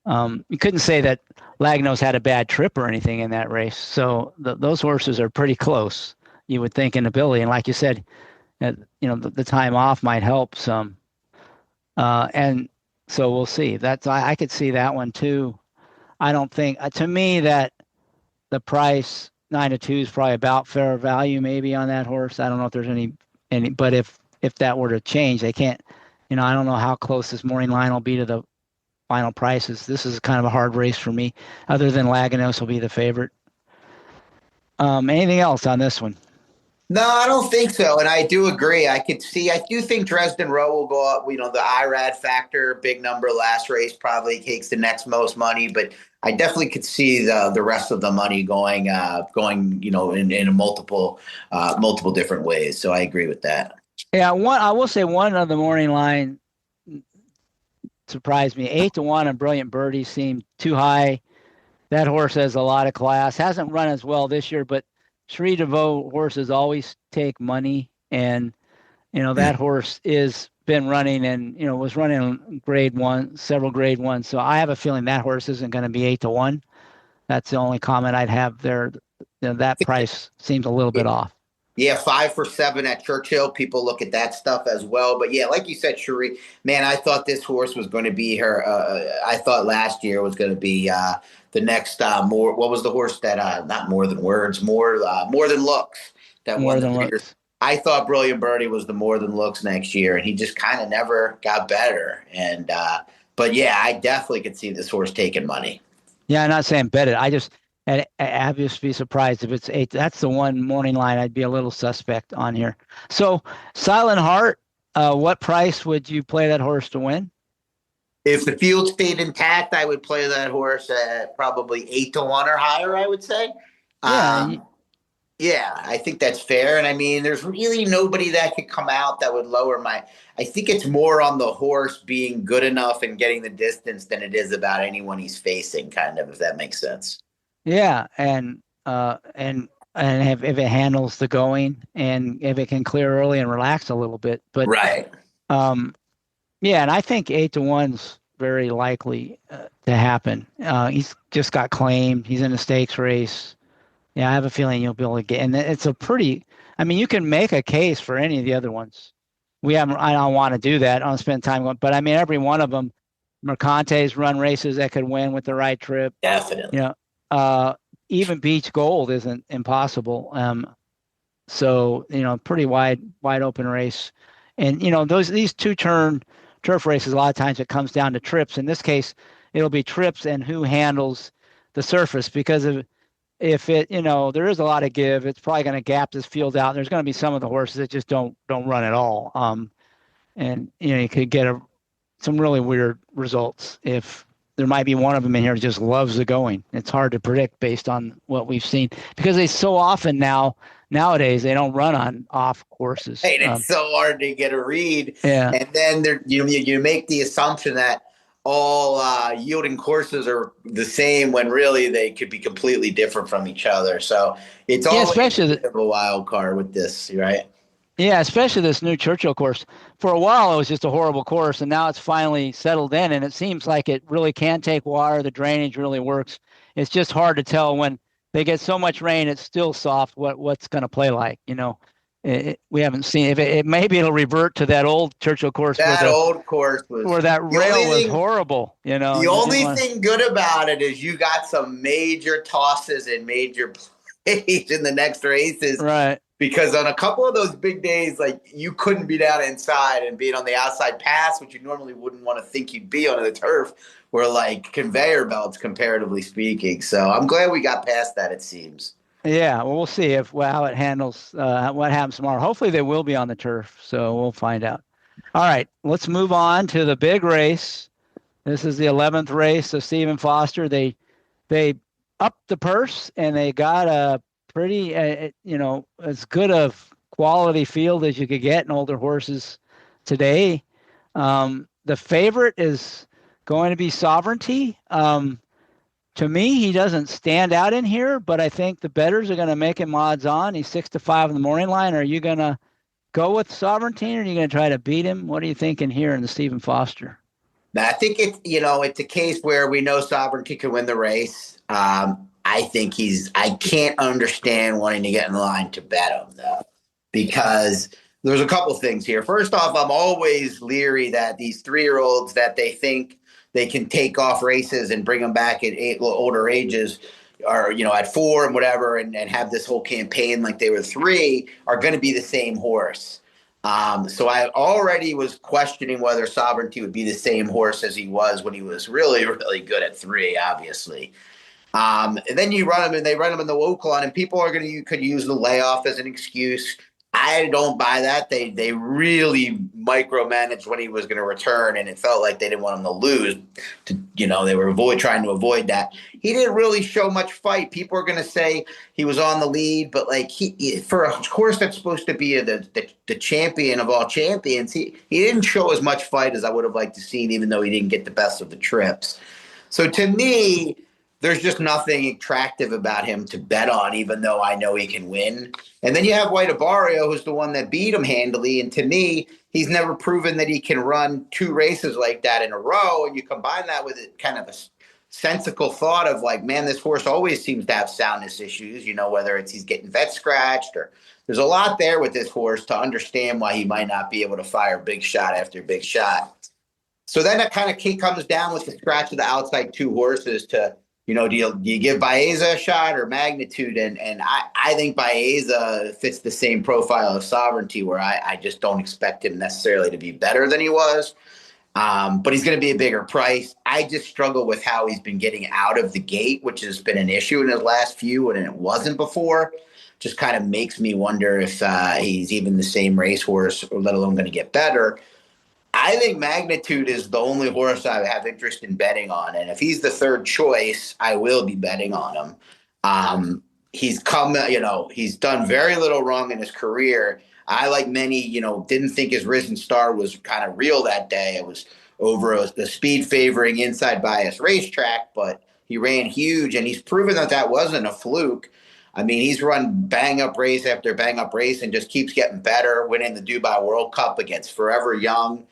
You couldn't say that Lallanos had a bad trip or anything in that race. So those horses are pretty close, you would think, in ability. And like you said, the time off might help some. And so we'll see. I could see that one too. I don't think, to me, that the price 9-2 is probably about fair value maybe on that horse. I don't know if there's any, but if that were to change, they can't, I don't know how close this morning line will be to the final prices. This is kind of a hard race for me, other than Lallanos will be the favorite. Anything else on this one? No, I don't think so. And I do agree. I do think Dresden Rowe will go up. The IRAD factor, big number last race, probably takes the next most money, but I definitely could see the rest of the money going, in multiple different ways. So I agree with that. Yeah. I will say one of the morning line surprised me. 8-1 and Brilliant Birdie seemed too high. That horse has a lot of class. Hasn't run as well this year, but Sri DeVoe horses always take money, and that horse is been running and was running grade 1, several grade 1. So I have a feeling that horse isn't going to be 8-1. That's the only comment I'd have there. That price seems a little bit off. Yeah, 5 for 7 at Churchill. People look at that stuff as well. But yeah, like you said, Cherie, man, I thought this horse was going to be her. I thought last year was going to be the next more. What was the horse that not More Than Words, more than looks that More won Than the Looks. I thought Brilliant Birdie was the More Than Looks next year, and he just kind of never got better. And but yeah, I definitely could see this horse taking money. Yeah, I'm not saying bet it. I'd just be surprised if it's 8. That's the one morning line I'd be a little suspect on here. So Silent Heart, what price would you play that horse to win? If the field stayed intact, I would play that horse at probably 8-1 or higher, I would say. Yeah. Yeah, I think that's fair. And I mean, there's really nobody that could come out that would lower I think it's more on the horse being good enough and getting the distance than it is about anyone he's facing, kind of, if that makes sense. Yeah, and if it handles the going, and if it can clear early and relax a little bit, but right. Yeah, and I think 8-1's very likely to happen. He's just got claimed. He's in a stakes race. Yeah, I have a feeling you'll be able to get. And it's a pretty. I mean, you can make a case for any of the other ones. I don't want to do that. I don't spend time going, but I mean, every one of them. Mercante's run races that could win with the right trip. Definitely. Even Beach Gold isn't impossible. So pretty wide open race, and these 2-turn turf races, a lot of times it comes down to trips. In this case, it'll be trips and who handles the surface, because of if it, there is a lot of give, it's probably going to gap this field out. There's going to be some of the horses that just don't run at all. And you could get some really weird results if there might be one of them in here that just loves the going. It's hard to predict based on what we've seen because they so often nowadays they don't run on off courses. And it's so hard to get a read. Yeah. And then you make the assumption that all yielding courses are the same when really they could be completely different from each other. So it's always especially a bit of a wild card with this, right? Yeah, especially this new Churchill course. For a while, it was just a horrible course, and now it's finally settled in, and it seems like it really can take water. The drainage really works. It's just hard to tell when they get so much rain, it's still soft, what's going to play like. We haven't seen it. Maybe it'll revert to that old Churchill course. Old course where that rail was horrible. The only thing good about it is you got some major tosses and major plays in the next races. Right. Because on a couple of those big days, like you couldn't be down inside and being on the outside pass, which you normally wouldn't want to think you'd be on the turf, were like conveyor belts, comparatively speaking. So I'm glad we got past that, it seems. Yeah, well, we'll see how it handles what happens tomorrow. Hopefully they will be on the turf, so we'll find out. All right, let's move on to the big race. This is the 11th race of Stephen Foster. They upped the purse, and they got a pretty, as good a quality field as you could get in older horses today. The favorite is going to be Sovereignty. To me, he doesn't stand out in here, but I think the bettors are going to make him odds on. He's 6-5 on the morning line. Are you going to go with Sovereignty, or are you going to try to beat him? What are you thinking here in the Stephen Foster? I think it's a case where we know Sovereignty can win the race. I think I can't understand wanting to get in line to bet him, though, because there's a couple things here. First off, I'm always leery that these 3-year-olds that they think they can take off races and bring them back at older ages or, at 4 and whatever, and have this whole campaign like they were 3 are going to be the same horse. So I already was questioning whether Sovereignty would be the same horse as he was when he was really, really good at 3, obviously. And then you run him, and they run him in the Oaklawn, and people could use the layoff as an excuse. I don't buy that. They really micromanaged when he was going to return, and it felt like they didn't want him to lose. They were trying to avoid that. He didn't really show much fight. People are going to say he was on the lead, but like for a horse that's supposed to be the champion of all champions, he didn't show as much fight as I would have liked to see, even though he didn't get the best of the trips. So to me, there's just nothing attractive about him to bet on, even though I know he can win. And then you have White Abario, who's the one that beat him handily. And to me, he's never proven that he can run 2 races like that in a row. And you combine that with kind of a sensical thought of like, man, this horse always seems to have soundness issues, whether it's he's getting vet scratched or there's a lot there with this horse to understand why he might not be able to fire big shot after big shot. So then it kind of comes down with the scratch of the outside 2 horses to, do you give Baeza a shot or Magnitude? And I think Baeza fits the same profile of Sovereignty, where I just don't expect him necessarily to be better than he was. But he's going to be a bigger price. I just struggle with how he's been getting out of the gate, which has been an issue in his last few, and it wasn't before. Just kind of makes me wonder if he's even the same racehorse, or let alone going to get better. I think Magnitude is the only horse I have interest in betting on. And if he's the 3rd choice, I will be betting on him. He's he's done very little wrong in his career. I, like many, didn't think his Risen Star was kind of real that day. It was over the speed favoring inside bias racetrack, but he ran huge, and he's proven that wasn't a fluke. I mean, he's run bang-up race after bang-up race and just keeps getting better, winning the Dubai World Cup against Forever Young.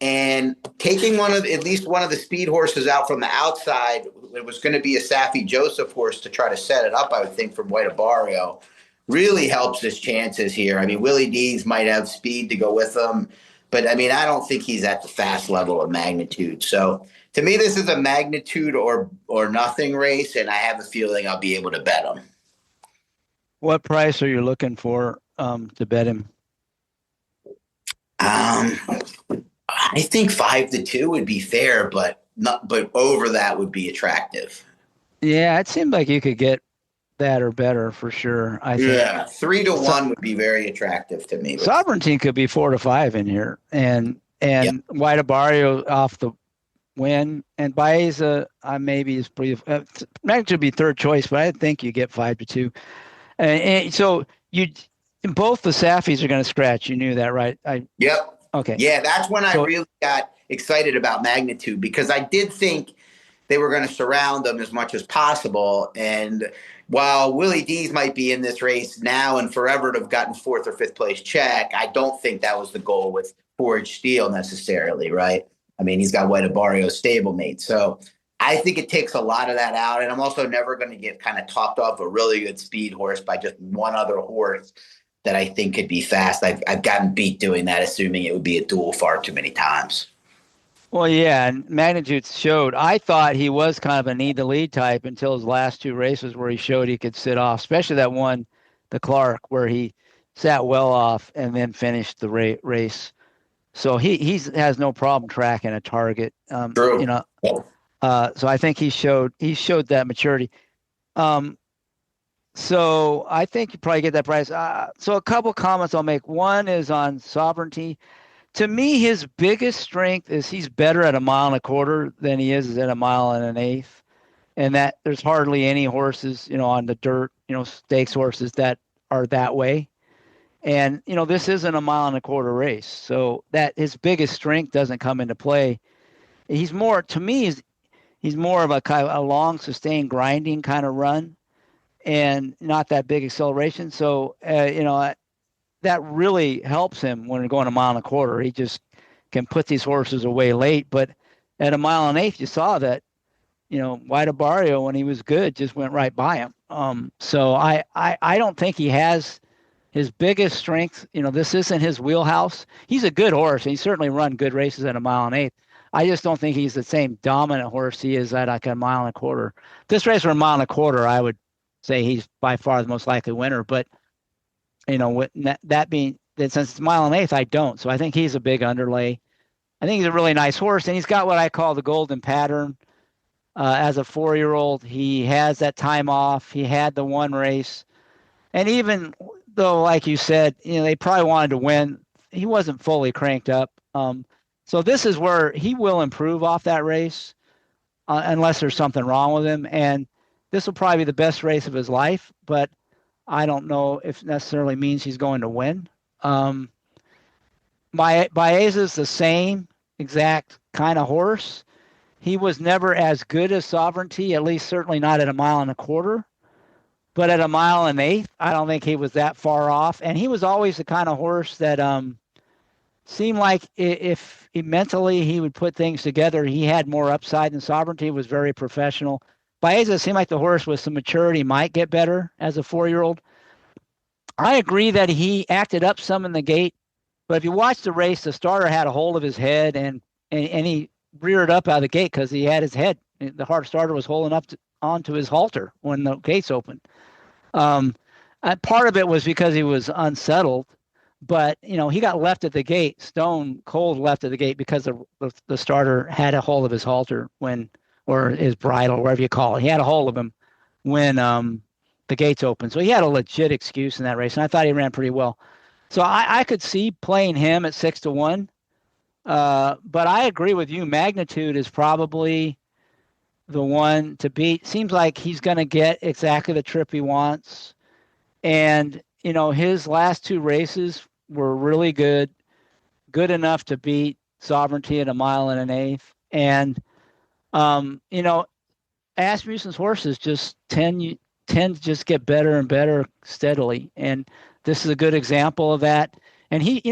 And taking at least one of the speed horses out from the outside, it was going to be a Safi Joseph horse to try to set it up, I would think, from White Abario, really helps his chances here. I mean, Willie Dees might have speed to go with him, but I mean, I don't think he's at the fast level of Magnitude. So to me, this is a Magnitude or nothing race, and I have a feeling I'll be able to bet him. What price are you looking for to bet him? I think 5-2 would be fair, but over that would be attractive. Yeah, it seemed like you could get that or better for sure. I think. Yeah, 3-1 would be very attractive to me. But Sovereignty could be 4-5 in here, and yep. White Barrio off the win, and Baeza maybe is pretty. Magnitude would be third choice, but I think you get 5-2, and so you both the Safis are going to scratch. You knew that, right? Yep. Okay. Yeah, that's when I really got excited about Magnitude, because I did think they were going to surround them as much as possible. And while Willie D's might be in this race now and forever to have gotten 4th or 5th place check, I don't think that was the goal with Forge Steel necessarily, right? I mean, he's got White Barrio's stablemate. So I think it takes a lot of that out. And I'm also never going to get kind of topped off a really good speed horse by just one other horse that I think could be fast. I've gotten beat doing that, assuming it would be a duel far too many times. Well, yeah, and Magnitude showed. I thought he was kind of a need to lead type until his last 2 races where he showed he could sit off, especially that one, the Clark, where he sat well off and then finished the race. So he has no problem tracking a target. True. You know, so I think he showed that maturity. So I think you probably get that price. So a couple comments I'll make. One is on Sovereignty. To me, his biggest strength is he's better at 1.25 miles than he is at 1.125 miles, and that there's hardly any horses, on the dirt, stakes horses that are that way. And this isn't a 1.25 mile race, so that his biggest strength doesn't come into play. He's more, to me, he's more of a long, sustained, grinding kind of run, and not that big acceleration. So that really helps him when you're going 1.25 miles. He just can put these horses away late. But at 1.125 miles, you saw that, White Barrio, when he was good, just went right by him. So I don't think he has his biggest strength. This isn't his wheelhouse. He's a good horse, and he certainly run good races at 1.125 miles. I just don't think he's the same dominant horse he is at like 1.25 miles. This race for 1.25 miles, I would say he's by far the most likely winner. But with that being that, since it's 1.125 miles, I don't. So I think he's a big underlay. I think he's a really nice horse, and he's got what I call the golden pattern. As a 4-year-old, he has that time off. He had the one race, and even though, like you said, they probably wanted to win, he wasn't fully cranked up. So this is where he will improve off that race, unless there's something wrong with him. And this will probably be the best race of his life, but I don't know if necessarily means he's going to win. Baeza's the same exact kind of horse. He was never as good as Sovereignty, at least certainly not at 1.25 miles. But at 1.125 miles, I don't think he was that far off. And he was always the kind of horse that seemed like if mentally he would put things together, he had more upside than Sovereignty. Was very professional. Baeza seemed like the horse with some maturity might get better as a 4-year-old. I agree that he acted up some in the gate, but if you watch the race, the starter had a hold of his head and he reared up out of the gate because he had his head. The hard starter was holding up onto his halter when the gates opened. Part of it was because he was unsettled, but he got left at the gate, stone cold left at the gate, because the starter had a hold of his halter or his bridle, whatever you call it. He had a hold of him when the gates opened. So he had a legit excuse in that race, and I thought he ran pretty well. So I could see playing him at 6-1. But I agree with you. Magnitude is probably the one to beat. Seems like he's going to get exactly the trip he wants. And, his last 2 races were really good enough to beat Sovereignty at 1.125 miles. And, Asmussen's horses just tend to just get better and better steadily. And this is a good example of that. And he,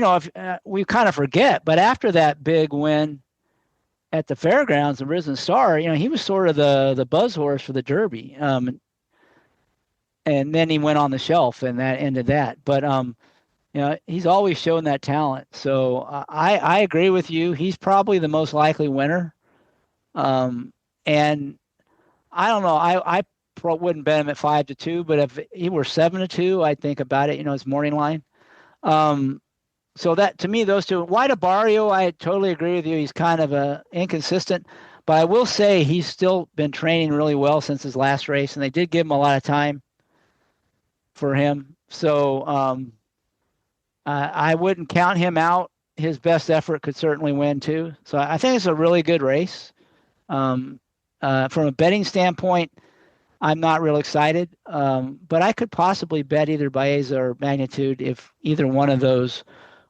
we kind of forget, but after that big win at the fairgrounds, the Risen Star, he was sort of the buzz horse for the Derby. And then he went on the shelf, and that ended that. But, he's always shown that talent. So I agree with you. He's probably the most likely winner. And I don't know. I wouldn't bet him at 5-2, but if he were 7-2, I'd think about it. His morning line. So that, to me, those two. White Barrio, I totally agree with you. He's kind of inconsistent, but I will say he's still been training really well since his last race, and they did give him a lot of time for him. So I wouldn't count him out. His best effort could certainly win too. So I think it's a really good race. From a betting standpoint, I'm not real excited, but I could possibly bet either Baeza or Magnitude if either one of those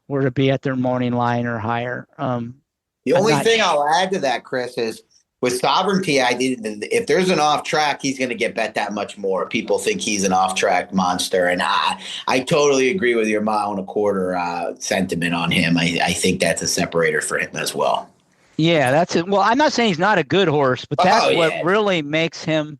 were to be at their morning line or higher. The only thing I'll add to that, Chris, is with Sovereignty, if there's an off track, he's going to get bet that much more. People think he's an off track monster, and I totally agree with your 1.25 mile sentiment on him. I think that's a separator for him as well. Yeah, that's it. Well, I'm not saying he's not a good horse, but that's what really makes him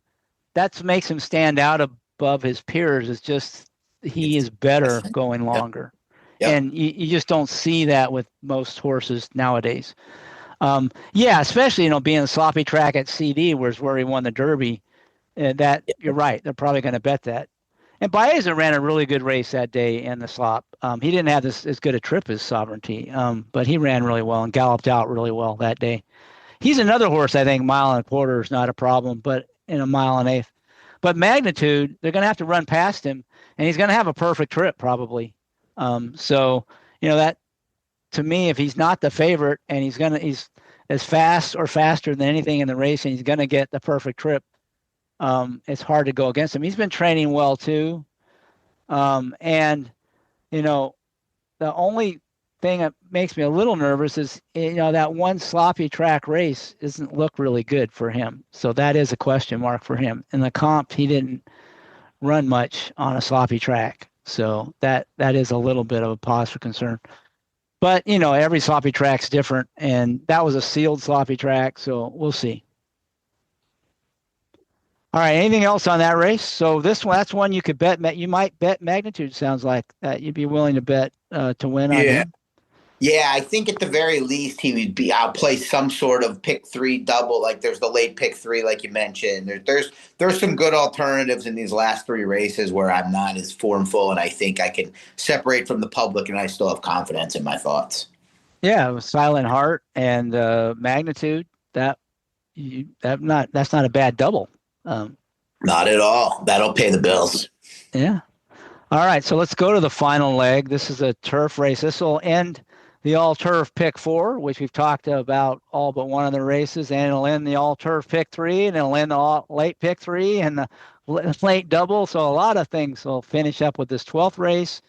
stand out above his peers. Is just he is better going longer. Yep. And you just don't see that with most horses nowadays. Especially, being a sloppy track at CD, where he won the Derby. You're right. They're probably going to bet that. And Baeza ran a really good race that day in the slop. He didn't have as good a trip as Sovereignty, but he ran really well and galloped out really well that day. He's another horse, I think, 1.25 miles is not a problem, but in 1.1 miles. But Magnitude, they're going to have to run past him, and he's going to have a perfect trip probably. That to me, if he's not the favorite and he's as fast or faster than anything in the race and he's going to get the perfect trip, it's hard to go against him. He's been training well too. The only thing that makes me a little nervous is, that one sloppy track race doesn't look really good for him. So that is a question mark for him. In the comp, he didn't run much on a sloppy track. So that is a little bit of a pause for concern. But, every sloppy track's different, and that was a sealed sloppy track, so we'll see. All right, anything else on that race? So that's one you could bet. You might bet Magnitude, sounds like that. You'd be willing to bet to win on him. Yeah, I think at the very least he would be. I'll play some sort of pick 3 double. Like there's the late pick 3, like you mentioned. There's some good alternatives in these last 3 races where I'm not as formful, and I think I can separate from the public, and I still have confidence in my thoughts. Yeah, Silent Heart and Magnitude. That's not a bad double. Not at all. That'll pay the bills. Yeah. All right, so let's go to the final leg. This is a turf race. This will end the all-turf pick 4, which we've talked about all but one of the races, and it'll end the all-turf pick 3, and it'll end the late pick 3 and the late double. So a lot of things will finish up with this 12th race.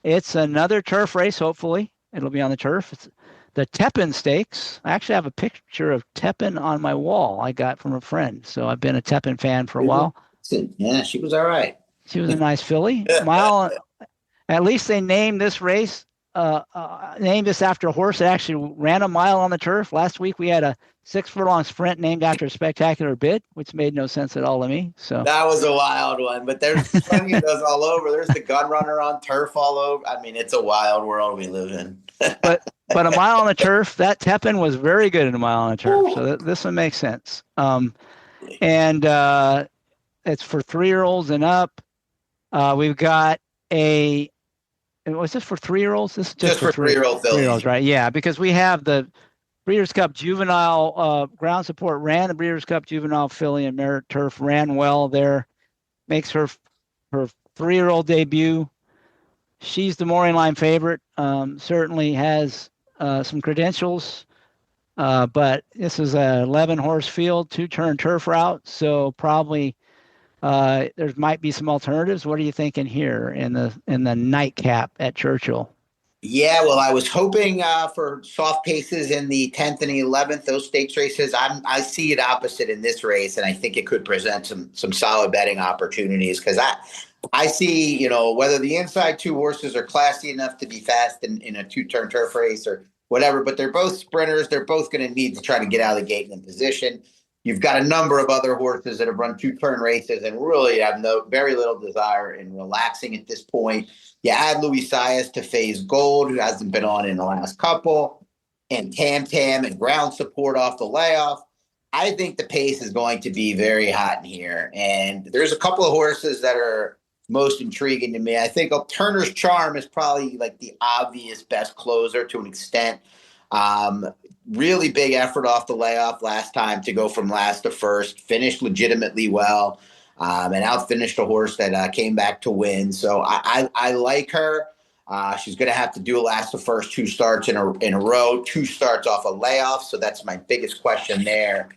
It's another turf race, hopefully. It'll be on the turf. It's the Tepin Stakes. I actually have a picture of Tepin on my wall I got from a friend. So I've been a Tepin fan for a while. Yeah, she was all right. She was a nice filly. At least they named this race, named this after a horse that actually ran a mile on the turf. Last week we had a 6-furlong sprint named after a spectacular bid, which made no sense at all to me. So that was a wild one, but there's plenty of those all over. There's the gun runner on turf all over. I mean, it's a wild world we live in. but a mile on the turf, that Tepin was very good in a mile on the turf. So this one makes sense. And it's for 3-year-olds and up. We've got was this for 3-year-olds? This is just for 3-year-old fillies. 3-year-olds, right? Yeah, because we have the Breeders' Cup Juvenile ground support ran the Breeders' Cup Juvenile filly and Merit Turf ran well there. Makes her 3-year-old debut. She's the morning line favorite. Certainly has some credentials, but this is a 11-horse field, 2-turn turf route, so probably. There might be some alternatives. What are you thinking here in the nightcap at Churchill? Yeah, well, I was hoping for soft paces in the 10th and the 11th, those stakes races. I see it opposite in this race, and I think it could present some solid betting opportunities because I see, whether the inside 2 horses are classy enough to be fast in a 2-turn turf race or whatever, but they're both sprinters. They're both going to need to try to get out of the gate in position. You've got a number of other horses that have run 2-turn races and really have very little desire in relaxing at this point. You add Luis Saez to Phase Gold, who hasn't been on in the last couple, and Tam Tam and ground support off the layoff. I think the pace is going to be very hot in here. And there's a couple of horses that are most intriguing to me. I think Turner's Charm is probably like the obvious best closer to an extent. Really big effort off the layoff last time to go from last to first, finished legitimately well. and outfinished a horse that came back to win. So I like her. She's going to have to do last the first 2 starts in a row, 2 starts off a layoff. So that's my biggest question there.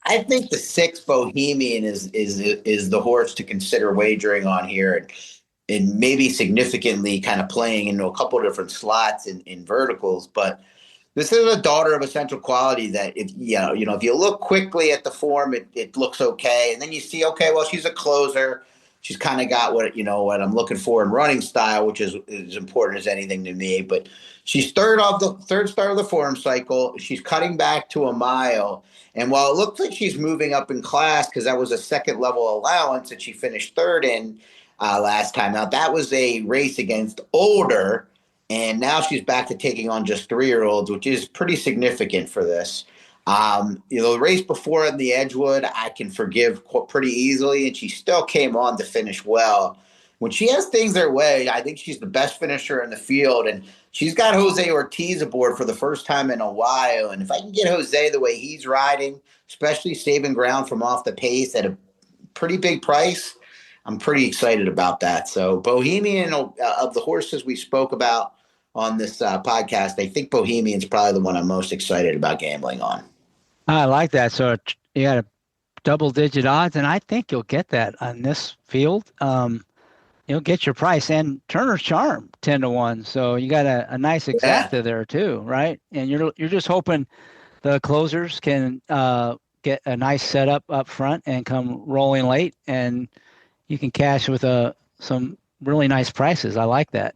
I think the 6 Bohemian is the horse to consider wagering on here, and maybe significantly kind of playing into a couple of different slots in verticals. But this is a daughter of essential quality that if if you look quickly at the form, it looks okay, and then you see, okay, well, she's a closer. She's kind of got what I'm looking for in running style, which is as important as anything to me. But she's third start of the form cycle. She's cutting back to a mile. And while it looks like she's moving up in class because that was a second level allowance that she finished third in last time. Now, that was a race against older, and now she's back to taking on just 3-year-olds, which is pretty significant for this. The race before in the Edgewood, I can forgive pretty easily, and she still came on to finish well. When she has things her way, I think she's the best finisher in the field, and she's got Jose Ortiz aboard for the first time in a while. And if I can get Jose the way he's riding, especially saving ground from off the pace at a pretty big price, I'm pretty excited about that. So Bohemian, of the horses we spoke about on this podcast, I think Bohemian's probably the one I'm most excited about gambling on. I like that. So you got a double-digit odds, and I think you'll get that on this field. You'll get your price, and Turner's Charm 10-1. So you got a nice exacta there too, right? And you're just hoping the closers can get a nice setup up front and come rolling late, and you can cash with some really nice prices. I like that.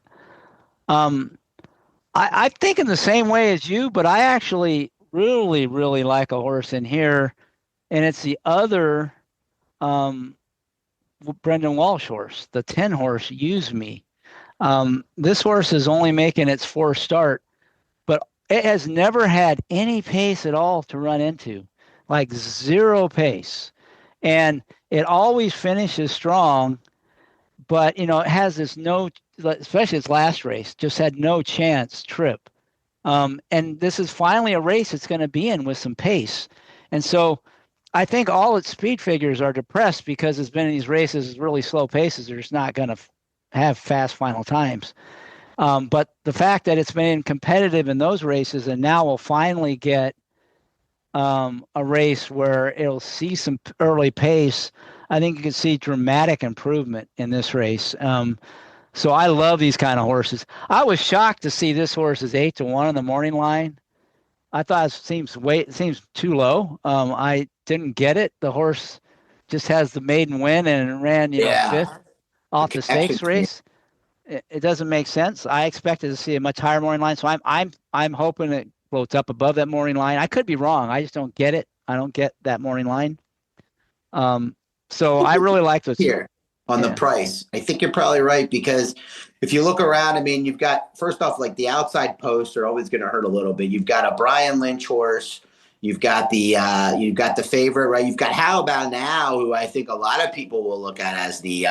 I'm thinking the same way as you, but I actually really, really like a horse in here, and it's the other Brendan Walsh horse, the 10 horse, Use Me. This horse is only making its 4th start, but it has never had any pace at all to run into, like 0 pace. And it always finishes strong, but, it has this especially its last race, just had no chance trip. And this is finally a race it's going to be in with some pace. And so I think all its speed figures are depressed because it's been in these races really slow paces. They're just not going to have fast final times. But the fact that it's been competitive in those races and now we'll finally get a race where it'll see some early pace, I think you can see dramatic improvement in this race. So I love these kind of horses. I was shocked to see this horse is 8-1 on the morning line. I thought it seems too low. I didn't get it. The horse just has the maiden win and ran 5th off the stakes race. It doesn't make sense. I expected to see a much higher morning line, so I'm hoping it floats up above that morning line. I could be wrong. I just don't get it. I don't get that morning line. So I really like this here on the price. I think you're probably right, because if you look around, I mean, you've got, first off, like the outside posts are always going to hurt a little bit. You've got a Brian Lynch horse. You've got the favorite, right? You've got How About Now, who I think a lot of people will look at as the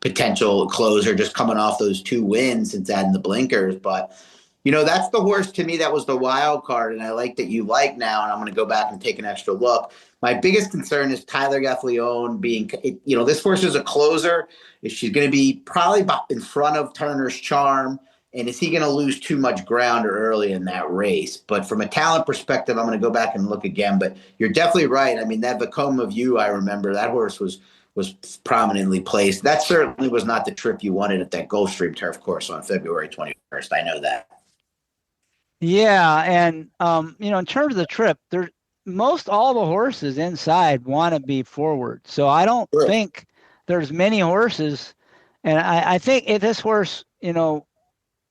potential closer, just coming off those 2 wins since adding the blinkers. But that's the horse to me that was the wild card, and I like that you like now, and I'm going to go back and take an extra look. My biggest concern is Tyler Gaffleone being, this horse is a closer. She's going to be probably in front of Turner's Charm, and is he going to lose too much ground early in that race? But from a talent perspective, I'm going to go back and look again. But you're definitely right. I mean, that Vacoma View, I remember that horse was prominently placed. That certainly was not the trip you wanted at that Gulfstream turf course on February 21st. I know that. Yeah, and in terms of the trip, most all the horses inside want to be forward. So I don't think there's many horses, and I think if this horse, he can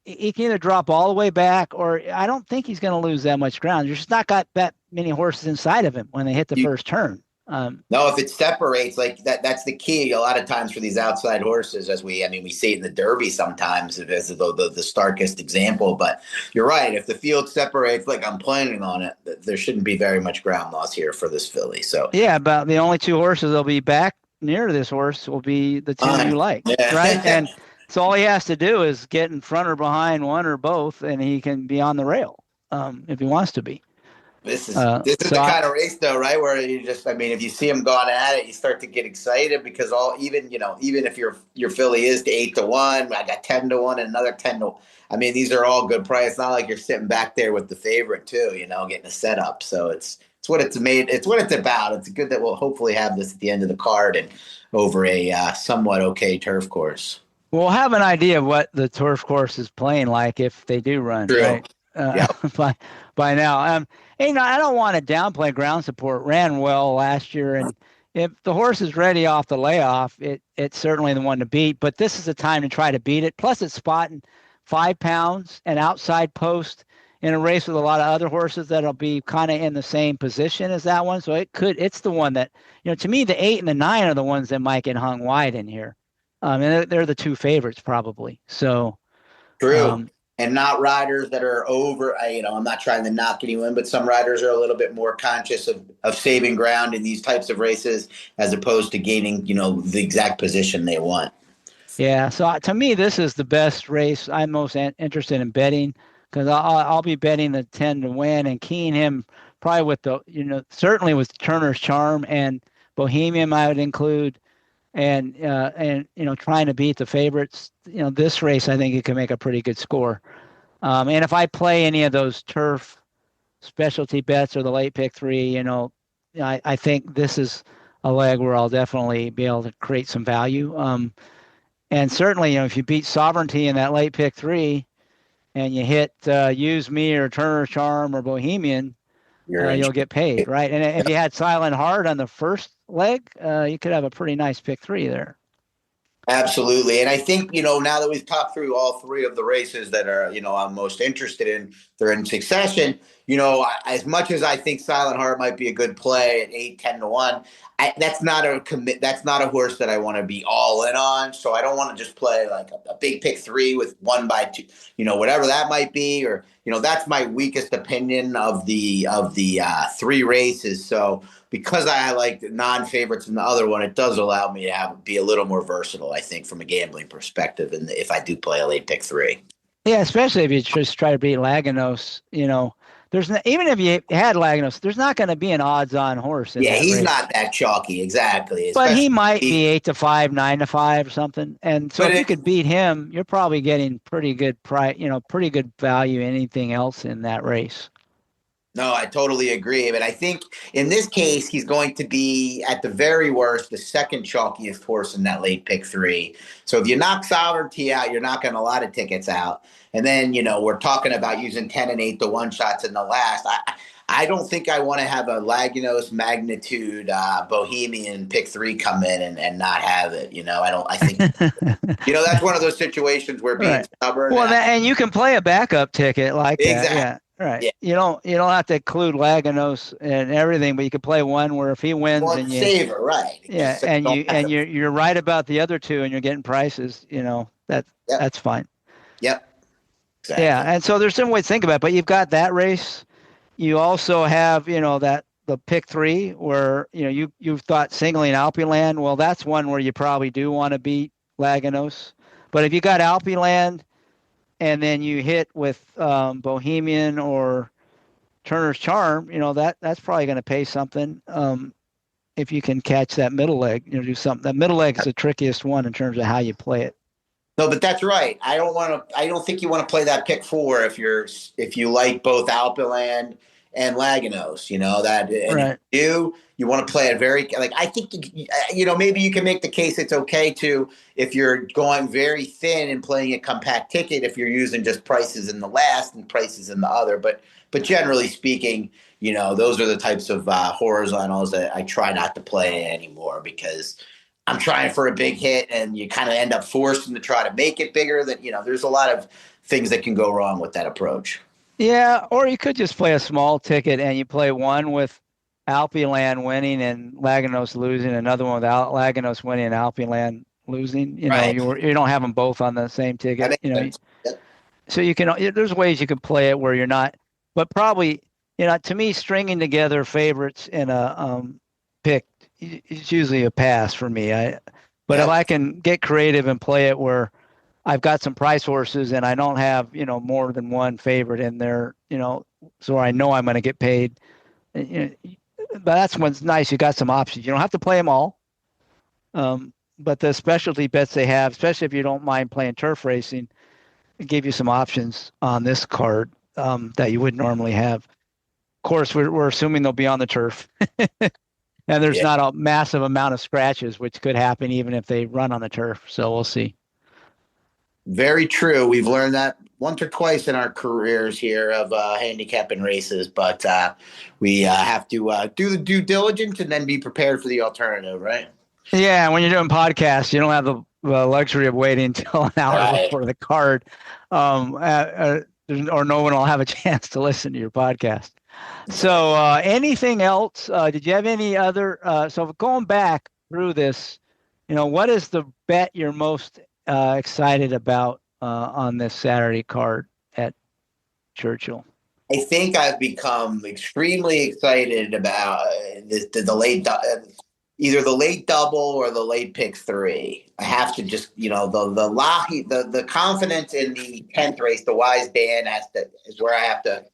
either drop all the way back, or I don't think he's going to lose that much ground. There's just not got that many horses inside of him when they hit the first turn. No, if it separates, like that's the key a lot of times for these outside horses, we see it in the Derby sometimes as the starkest example. But you're right. If the field separates, like I'm planning on it, there shouldn't be very much ground loss here for this filly. So yeah, about the only 2 horses that'll be back near this horse will be the 2 you like, right? And so all he has to do is get in front or behind one or both, and he can be on the rail if he wants to be. This is the kind of race though, right? Where you just, I mean, if you see them going at it, you start to get excited because even if your filly is to 8-1, I got 10-1 and another 10-1. I mean, these are all good price. It's not like you're sitting back there with the favorite too, getting a setup. So it's what it's made. It's what it's about. It's good that we'll hopefully have this at the end of the card and over a somewhat okay turf course. We'll have an idea of what the turf course is playing like if they do run, True. right? Yep. By now. I don't want to downplay ground support. Ran well last year, and if the horse is ready off the layoff, it's certainly the one to beat. But this is the time to try to beat it. Plus, it's spotting 5 pounds and outside post in a race with a lot of other horses that'll be kind of in the same position as that one. So it's the one that, to me, the 8 and the 9 are the ones that might get hung wide in here. And they're the 2 favorites probably. So true. And not riders that are over, I'm not trying to knock anyone, but some riders are a little bit more conscious of saving ground in these types of races as opposed to gaining, the exact position they want. Yeah. So to me, this is the best race I'm most interested in betting because I'll be betting the 10 to win and keying him probably with certainly with Turner's Charm and Bohemian I would include. And trying to beat the favorites, this race, I think it can make a pretty good score. And if I play any of those turf specialty bets or the late pick 3, I think this is a leg where I'll definitely be able to create some value. And certainly, if you beat Sovereignty in that late pick 3 and you hit Use Me or Turner's Charm or Bohemian, you'll get paid, right? And if you had Silent Heart on the first leg, you could have a pretty nice pick 3 there. Absolutely. And I think, now that we've talked through all 3 of the races that are, I'm most interested in, they're in succession, as much as I think Silent Heart might be a good play at 8-10-1, that's not a horse that I want to be all in on. So I don't want to just play like a big pick 3 with 1 by 2, whatever that might be, or, that's my weakest opinion of the 3 races. So because I like the non-favorites in the other one, it does allow me to be a little more versatile, I think, from a gambling perspective. And if I do play a late pick 3. Yeah, especially if you just try to beat Laganos, even if you had Laganos, there's not going to be an odds-on horse. He's race. not that chalky, exactly. But he might be 8-5, 9-5, or something. And so if you could beat him, you're probably getting pretty good price, pretty good value. Anything else in that race? No, I totally agree. But I think in this case, he's going to be, at the very worst, the second chalkiest horse in that late pick 3. So if you knock Sovereignty out, you're knocking a lot of tickets out. And then, we're talking about using 10 and 8-1 shots in the last. I don't think I want to have a Laganos magnitude Bohemian pick 3 come in and not have it. I think, that's one of those situations where being stubborn. Well, and you can play a backup ticket like exactly. that. Yeah. Right. Yeah. You don't have to include Laganos and everything, but you could play one where if he wins and you savor, right. Yeah, and you're right about the other 2 and you're getting prices, that's fine. Yep. Exactly. Yeah, and so there's some way to think about it, but you've got that race. You also have, that the pick 3 where, you've thought singling Alpeland. Well, that's one where you probably do want to beat Laganos. But if you got Alpeland and then you hit with Bohemian or Turner's Charm, that's probably going to pay something if you can catch that middle leg, do something. That middle leg is the trickiest one in terms of how you play it. No, but that's right. I don't think you want to play that pick 4 if you like both Alpeland and Laganos, that. And right. You want to play it very, I think, maybe you can make the case it's okay to, if you're going very thin and playing a compact ticket, if you're using just prices in the last and prices in the other. But generally speaking, those are the types of horizontals that I try not to play anymore because I'm trying for a big hit and you kind of end up forcing to try to make it bigger. That, there's a lot of things that can go wrong with that approach. Yeah, or you could just play a small ticket and you play one with Alpeland winning and Laganos losing, another one without Laganos winning and Alpeland losing. Right. You don't have them both on the same ticket. So you can. There's ways you can play it where you're not, but probably to me, stringing together favorites in a pick is usually a pass for me. But if I can get creative and play it where I've got some price horses and I don't have more than one favorite in there, so I know I'm going to get paid. but that's what's nice. You got some options. You don't have to play them all. But the specialty bets they have, especially if you don't mind playing turf racing, it gave you some options on this card that you wouldn't normally have. Of course, we're assuming they'll be on the turf. And there's not a massive amount of scratches, which could happen even if they run on the turf. So we'll see. Very true. We've learned that once or twice in our careers here of handicapping races, but we have to do the due diligence and then be prepared for the alternative, right? Yeah, when you're doing podcasts, you don't have the luxury of waiting until an hour before the card, or no one will have a chance to listen to your podcast. So anything else? Did you have any other? So going back through this, what is the bet you're most excited about on this Saturday card at Churchill? I think I've become extremely excited about the late, either the late double or the late pick 3. I have to just, the confidence in the 10th race, the wise band is where I have to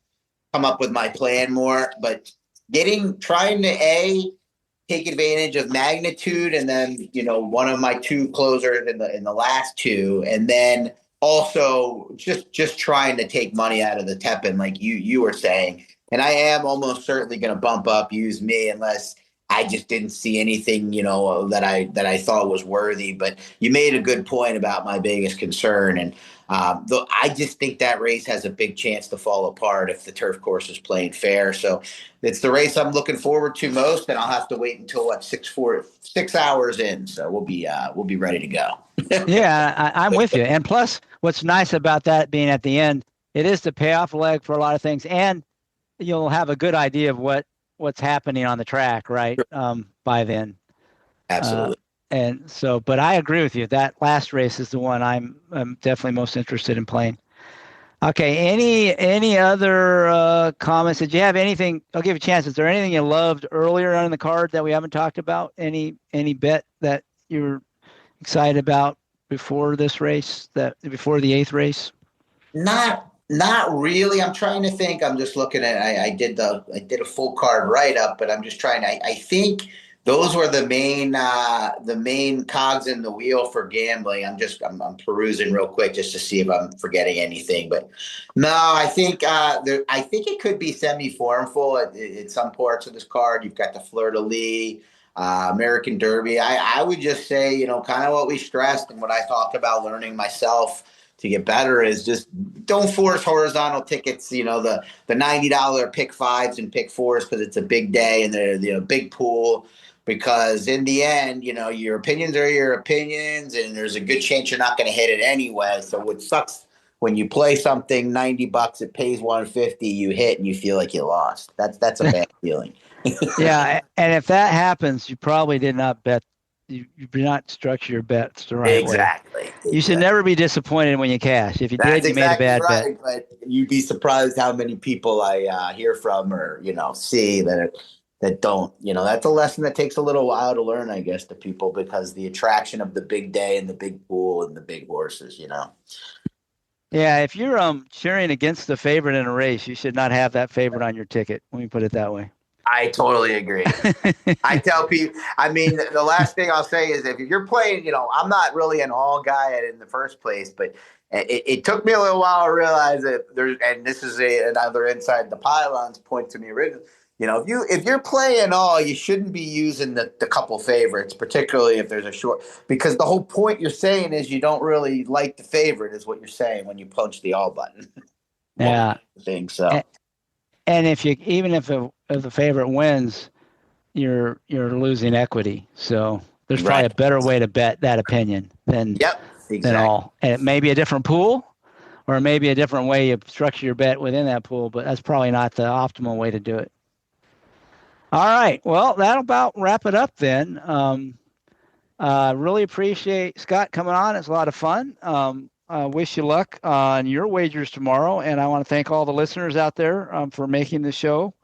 come up with my plan more, but trying to take advantage of magnitude, and then one of my 2 closers in the last 2, and then also just trying to take money out of the Tepin, like you were saying. And I am almost certainly going to bump up use me unless I just didn't see anything that I thought was worthy. But you made a good point about my biggest concern, and I just think that race has a big chance to fall apart if the turf course is playing fair. So it's the race I'm looking forward to most, and I'll have to wait until 6 hours in. So we'll be ready to go. Yeah, I'm with you. And plus, what's nice about that being at the end, it is the payoff leg for a lot of things, and you'll have a good idea of what's happening on the track, right? By then. Absolutely. And so, but I agree with you. That last race is the one I'm definitely most interested in playing. Okay. Any other comments? Did you have anything? I'll give you a chance. Is there anything you loved earlier on in the card that we haven't talked about? Any bet that you're excited about before this race? Before the 8th race? Not really. I'm trying to think. I'm just looking at. I did a full card write up, but I'm just trying. I think those were the main cogs in the wheel for gambling. I'm perusing real quick just to see if I'm forgetting anything. But no, I think it could be semi-formful at some parts of this card. You've got the Fleur de Lis, American Derby. I would just say, kind of what we stressed and what I talked about learning myself to get better is just don't force horizontal tickets, the $90 pick 5s and pick 4s because it's a big day and they're a big pool. Because in the end, your opinions are your opinions, and there's a good chance you're not going to hit it anyway. So what sucks when you play something $90, it pays $150, you hit and you feel like you lost. That's a bad feeling. Yeah, and if that happens, you probably did not bet. You did not structure your bets the right way. Exactly. You should never be disappointed when you cash. If you did, you made a bad bet. But you'd be surprised how many people I hear from or see that don't. That's a lesson that takes a little while to learn, I guess, to people, because the attraction of the big day and the big pool and the big horses. Yeah, if you're cheering against the favorite in a race, you should not have that favorite on your ticket. Let me put it that way. I totally agree. I tell people, the last thing I'll say is if you're playing, I'm not really an all guy in the first place, but it took me a little while to realize that and this is another inside the pylons point to me originally. If you're playing all, you shouldn't be using the couple favorites, particularly if there's a short, because the whole point you're saying is you don't really like the favorite is what you're saying when you punch the all button. Yeah. I think so. And if the favorite wins, you're losing equity. So there's probably a better way to bet that opinion than all. And it may be a different pool, or it may be a different way you structure your bet within that pool, but that's probably not the optimal way to do it. All right. Well, that'll about wrap it up then. Really appreciate Scott coming on. It's a lot of fun. Wish you luck on your wagers tomorrow. And I want to thank all the listeners out there for making the show.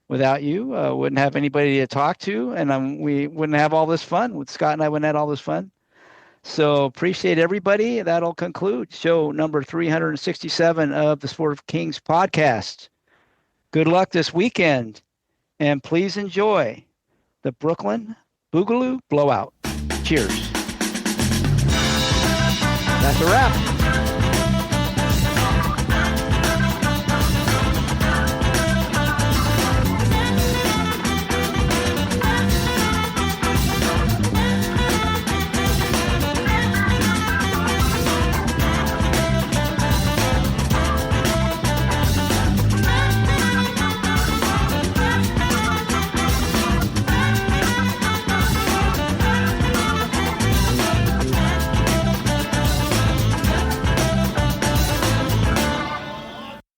Without you, wouldn't have anybody to talk to. And we wouldn't have all this fun. With Scott and I wouldn't have all this fun. So appreciate everybody. That'll conclude show number 367 of the Sport of Kings podcast. Good luck this weekend. and please enjoy the Brooklyn Boogaloo Blowout. Cheers. That's a wrap.